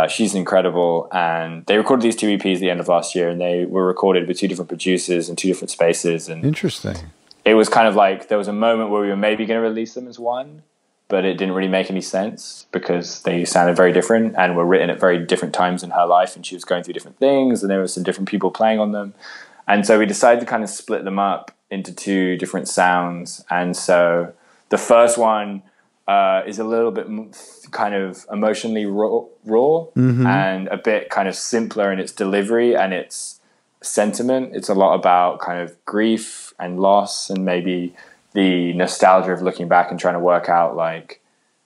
she's incredible. And they recorded these 2 EPs at the end of last year, and they were recorded with 2 different producers in 2 different spaces. And interesting. It was kind of like there was a moment where we were maybe going to release them as one, but it didn't really make any sense because they sounded very different and were written at very different times in her life, and she was going through different things, and there were some different people playing on them. And so we decided to kind of split them up into 2 different sounds. And so the first one is a little bit kind of emotionally raw and a bit kind of simpler in its delivery and its sentiment. It's a lot about kind of grief and loss and maybe the nostalgia of looking back and trying to work out like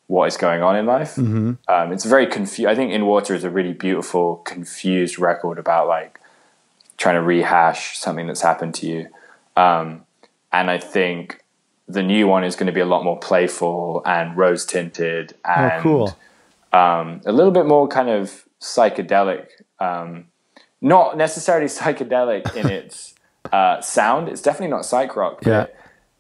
what is going on in life. It's very confused. I think In Water is a really beautiful, confused record about like trying to rehash something that's happened to you. And I think the new one is going to be a lot more playful and rose tinted and a little bit more kind of psychedelic. Not necessarily psychedelic in its sound. It's definitely not psych rock.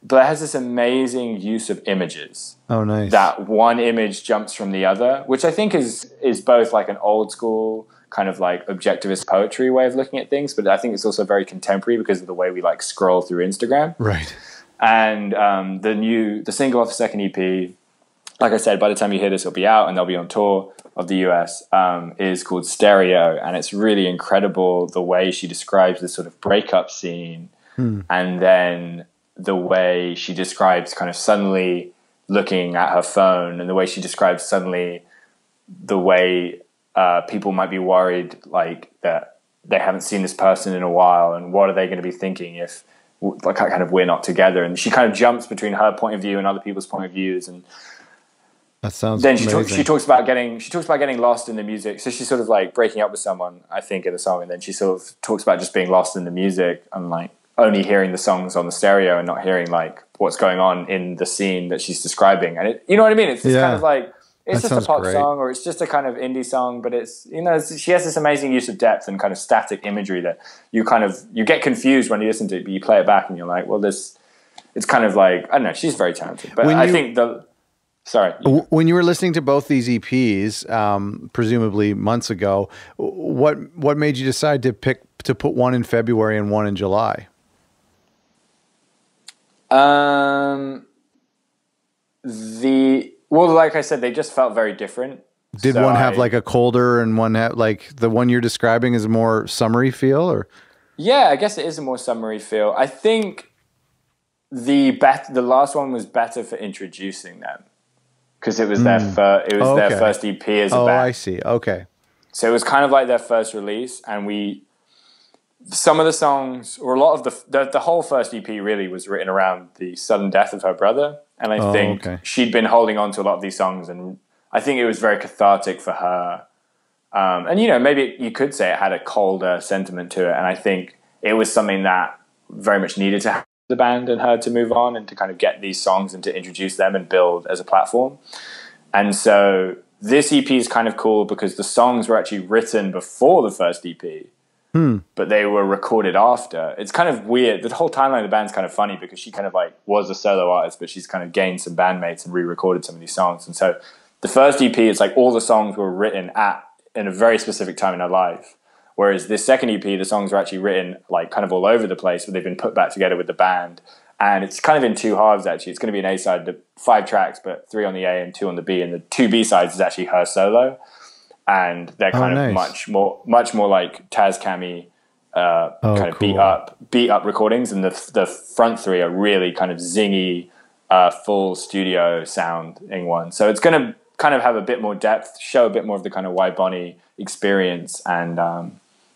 But it has this amazing use of images. Oh, nice. That one image jumps from the other, which I think is both like an old school kind of like objectivist poetry way of looking at things, but I think it's also very contemporary because of the way we like scroll through Instagram. Right. And the single off the second EP, like I said, by the time you hear this, it'll be out and they'll be on tour of the US, is called Stereo. And it's really incredible the way she describes this sort of breakup scene. And then the way she describes kind of suddenly looking at her phone, and the way she describes suddenly the way people might be worried like that they haven't seen this person in a while, and what are they going to be thinking if like kind of we're not together. And she kind of jumps between her point of view and other people's point of views, and that sounds then amazing. She talks about getting lost in the music. So she's sort of like breaking up with someone, I think, in the song, and then she sort of talks about just being lost in the music and like only hearing the songs on the stereo and not hearing like what's going on in the scene that she's describing. And you know what I mean? It's just kind of like, it's just a pop song, or it's just a kind of indie song, but it's, you know, she has this amazing use of depth and kind of static imagery that you get confused when you listen to it, but you play it back and you're like, well, it's kind of like, I don't know, she's very talented. But when you were listening to both these EPs, presumably months ago, what made you decide to put one in February and one in July? Well, like I said, they just felt very different. Did one have like a colder and one have like the one you're describing is a more summery feel, or? Yeah, I guess it is a more summery feel. I think the last one was better for introducing them. because it was their first EP as a band. Oh, I see. Okay. So it was kind of like their first release, and some of the songs, or a lot of the whole first EP really was written around the sudden death of her brother, and I think she'd been holding on to a lot of these songs, and I think it was very cathartic for her. And maybe you could say it had a colder sentiment to it, and I think it was something that very much needed to have the band and her to move on and to kind of get these songs and to introduce them and build as a platform. And so this EP is kind of cool because the songs were actually written before the first EP, but they were recorded after. It's kind of weird. The whole timeline of the band's kind of funny because she kind of like was a solo artist, but she's kind of gained some bandmates and re-recorded some of these songs. And so the first EP, it's like all the songs were written in a very specific time in her life. Whereas this second EP, the songs are actually written like kind of all over the place, but they've been put back together with the band. And it's kind of in two halves, actually. It's going to be an A-side, 5 tracks, but 3 on the A and 2 on the B. And the 2 B-sides is actually her solo. And they're kind of much more like Taz Cami kind of beat up recordings. And the front 3 are really kind of zingy, full studio sounding ones. So it's going to kind of have a bit more depth, show a bit more of the kind of Wide Bonnie experience. And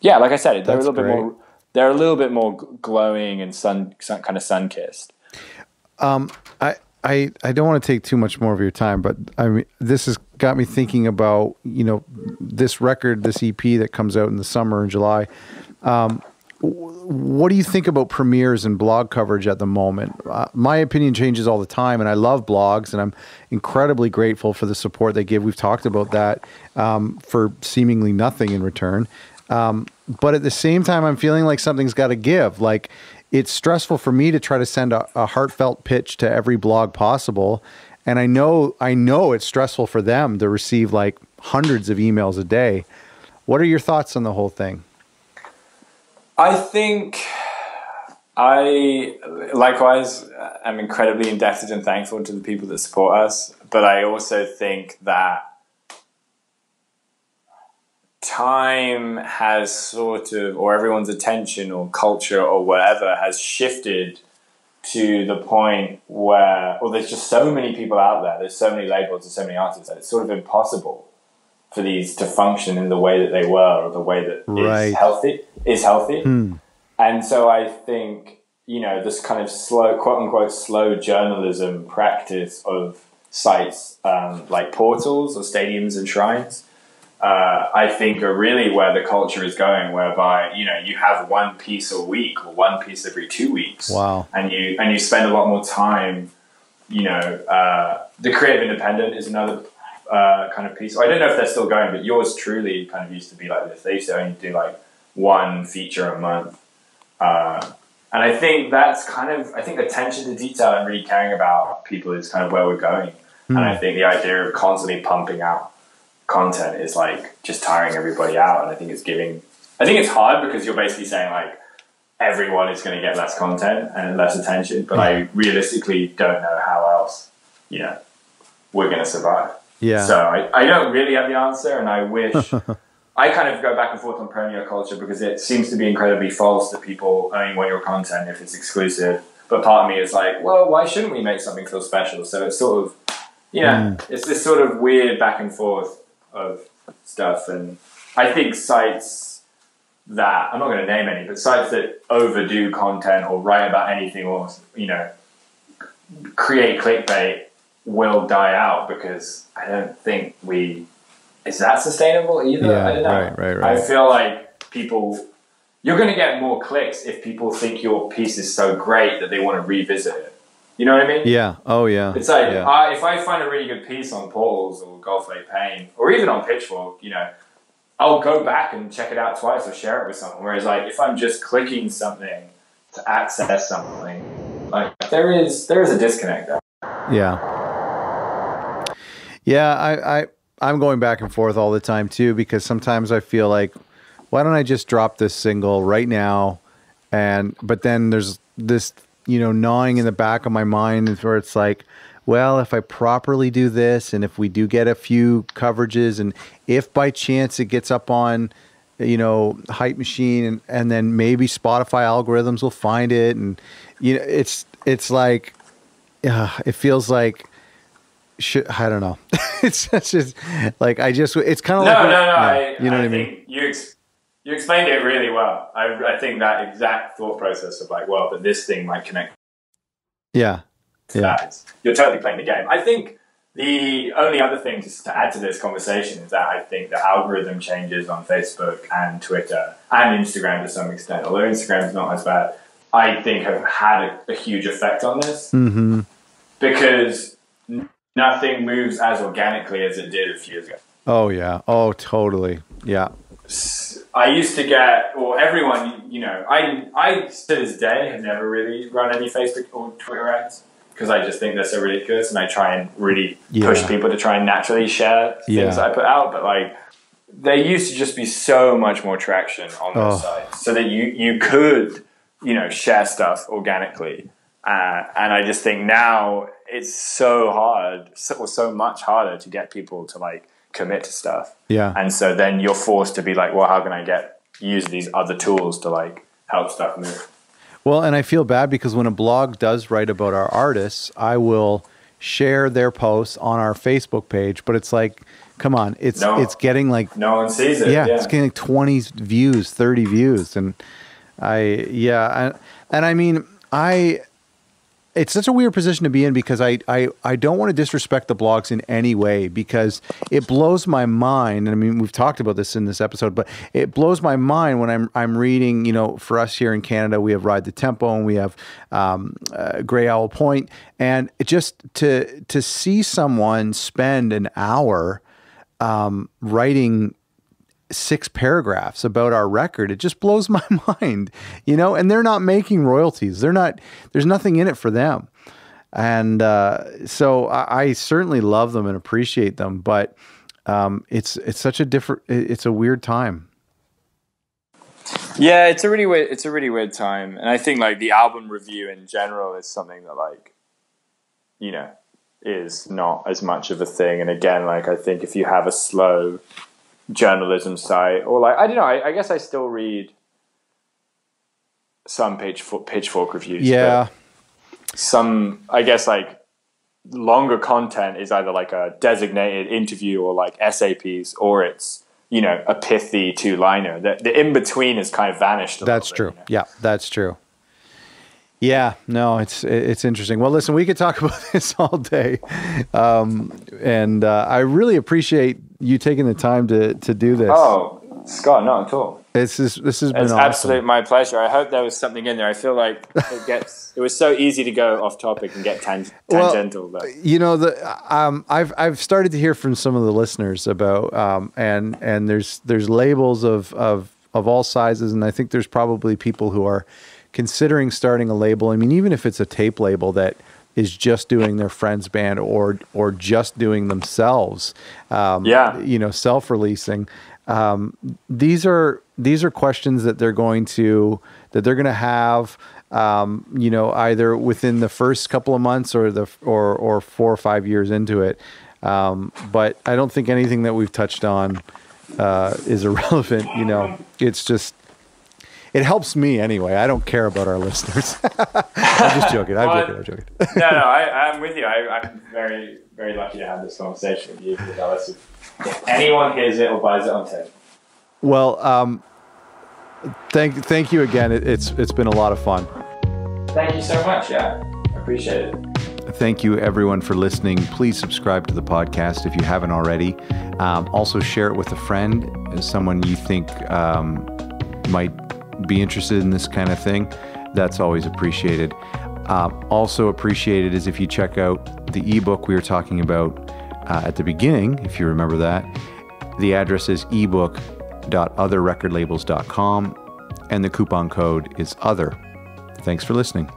like I said, they're a little bit more glowing and kind of sun-kissed. I don't want to take too much more of your time, but I mean, this has got me thinking about, this record, this EP that comes out in the summer in July. What do you think about premieres and blog coverage at the moment? My opinion changes all the time, and I love blogs, and I'm incredibly grateful for the support they give. We've talked about that for seemingly nothing in return. But at the same time, I'm feeling like something's got to give. Like, it's stressful for me to try to send a heartfelt pitch to every blog possible. And I know it's stressful for them to receive like hundreds of emails a day. What are your thoughts on the whole thing? I think likewise, I'm incredibly indebted and thankful to the people that support us. But I also think that time has sort of, or everyone's attention or culture or whatever has shifted to the point where, there's just so many people out there, there's so many labels and so many artists that it's sort of impossible for these to function in the way that they were, or the way that is healthy. And so I think, this kind of slow, quote unquote, slow journalism practice of sites like portals or stadiums and shrines, I think are really where the culture is going, whereby, you have one piece a week or one piece every 2 weeks. Wow. And you spend a lot more time, the creative independent is another kind of piece. I don't know if they're still going, but yours truly kind of used to be like this. They used to only do like one feature a month. And I think that's attention to detail and really caring about people is kind of where we're going. And I think the idea of constantly pumping out content is like just tiring everybody out. And I think it's hard because you're basically saying like everyone is going to get less content and less attention, but I realistically don't know how else, we're going to survive. Yeah. So I don't really have the answer, and I wish I kind of go back and forth on premiere culture because it seems to be incredibly false that people only want your content if it's exclusive. But part of me is like, well, why shouldn't we make something feel special? So it's sort of, it's this sort of weird back and forth of stuff. And I think sites that, I'm not going to name any, but sites that overdo content or write about anything or, create clickbait will die out because I don't think is that sustainable either? Yeah, I don't know. Right. I feel like you're going to get more clicks if people think your piece is so great that they want to revisit it. You know what I mean? Yeah. Oh, yeah. It's like, if I find a really good piece on Paul's or Golf Lake Pain, or even on Pitchfork, I'll go back and check it out twice or share it with someone. Whereas, like, if I'm just clicking something to access something, like, there is a disconnect there. Yeah. Yeah, I'm going back and forth all the time, too, because sometimes I feel like, why don't I just drop this single right now? But then there's this, gnawing in the back of my mind where it's like, well, if I properly do this, and if we do get a few coverages, and if by chance it gets up on, Hype Machine, and then maybe Spotify algorithms will find it, and it's like, it feels like I don't know. It's just like, it's kind of no, like, no, no. Yeah, you know what I mean? Think you explained it really well. I think that exact thought process of like, well, but this thing might connect. Yeah. That. You're totally playing the game. I think the only other thing just to add to this conversation is that I think the algorithm changes on Facebook and Twitter and Instagram to some extent, although Instagram is not as bad, I think have had a huge effect on this. Mm-hmm. Because nothing moves as organically as it did a few years ago. Oh, yeah. Oh, totally. Yeah. I used to get, or everyone, you know, I to this day have never really run any Facebook or Twitter ads because I just think they're so ridiculous, and I try and really push people to try and naturally share things that I put out. But like, there used to just be so much more traction on those sites, so that you could, you know, share stuff organically. And I just think now it's so hard, so much harder to get people to like commit to stuff. Yeah. And so then you're forced to be like, well, how can I use these other tools to like help stuff move? Well, and I feel bad because when a blog does write about our artists, I will share their posts on our Facebook page, but it's like, come on, it's getting like, no one sees it. Yeah. It's getting like 20 views, 30 views. And I mean, it's such a weird position to be in because I don't want to disrespect the blogs in any way, because it blows my mind. And I mean, we've talked about this in this episode, but it blows my mind when I'm reading, you know, for us here in Canada, we have Ride the Tempo and we have Grey Owl Point. And it just to see someone spend an hour writing 6 paragraphs about our record, it just blows my mind, you know, and they're not making royalties. There's nothing in it for them. And so I certainly love them and appreciate them, but it's such it's a weird time. Yeah, it's a really weird time. And I think like the album review in general is something that like, you know, is not as much of a thing. And again, like, I think if you have a slow journalism site, or like, I don't know, I guess I still read some pitchfork reviews. Yeah. Some, I guess, like longer content is either like a designated interview or like essay piece, or it's, you know, a pithy 2-liner. The in between has kind of vanished. That's true. You know? Yeah, that's true. Yeah, no, it's interesting. Well, listen, we could talk about this all day, and I really appreciate you taking the time to do this. Oh, Scott, not at all. This has been it's awesome. Absolutely my pleasure. I hope there was something in there. I feel like it was so easy to go off topic and get tangential. Well, you know, I've started to hear from some of the listeners about and there's labels of all sizes, and I think there's probably people who are considering starting a label. I mean, even if it's a tape label that is just doing their friend's band or just doing themselves, you know, self-releasing. These are questions that they're going to have, you know, either within the first couple of months or 4 or 5 years into it. But I don't think anything that we've touched on is irrelevant. You know, it's just, it helps me anyway. I don't care about our listeners. I'm just joking. I'm joking. No, I'm with you. I'm very, very lucky to have this conversation with you, regardless of if anyone hears it or buys it on tape. Well, thank you again. It's been a lot of fun. Thank you so much. Yeah, I appreciate it. Thank you, everyone, for listening. Please subscribe to the podcast if you haven't already. Also, share it with a friend, someone you think might be interested in this kind of thing. That's always appreciated. Also appreciated is if you check out the ebook we were talking about at the beginning, if you remember that. The address is ebook.otherrecordlabels.com, and the coupon code is OTHER. Thanks for listening.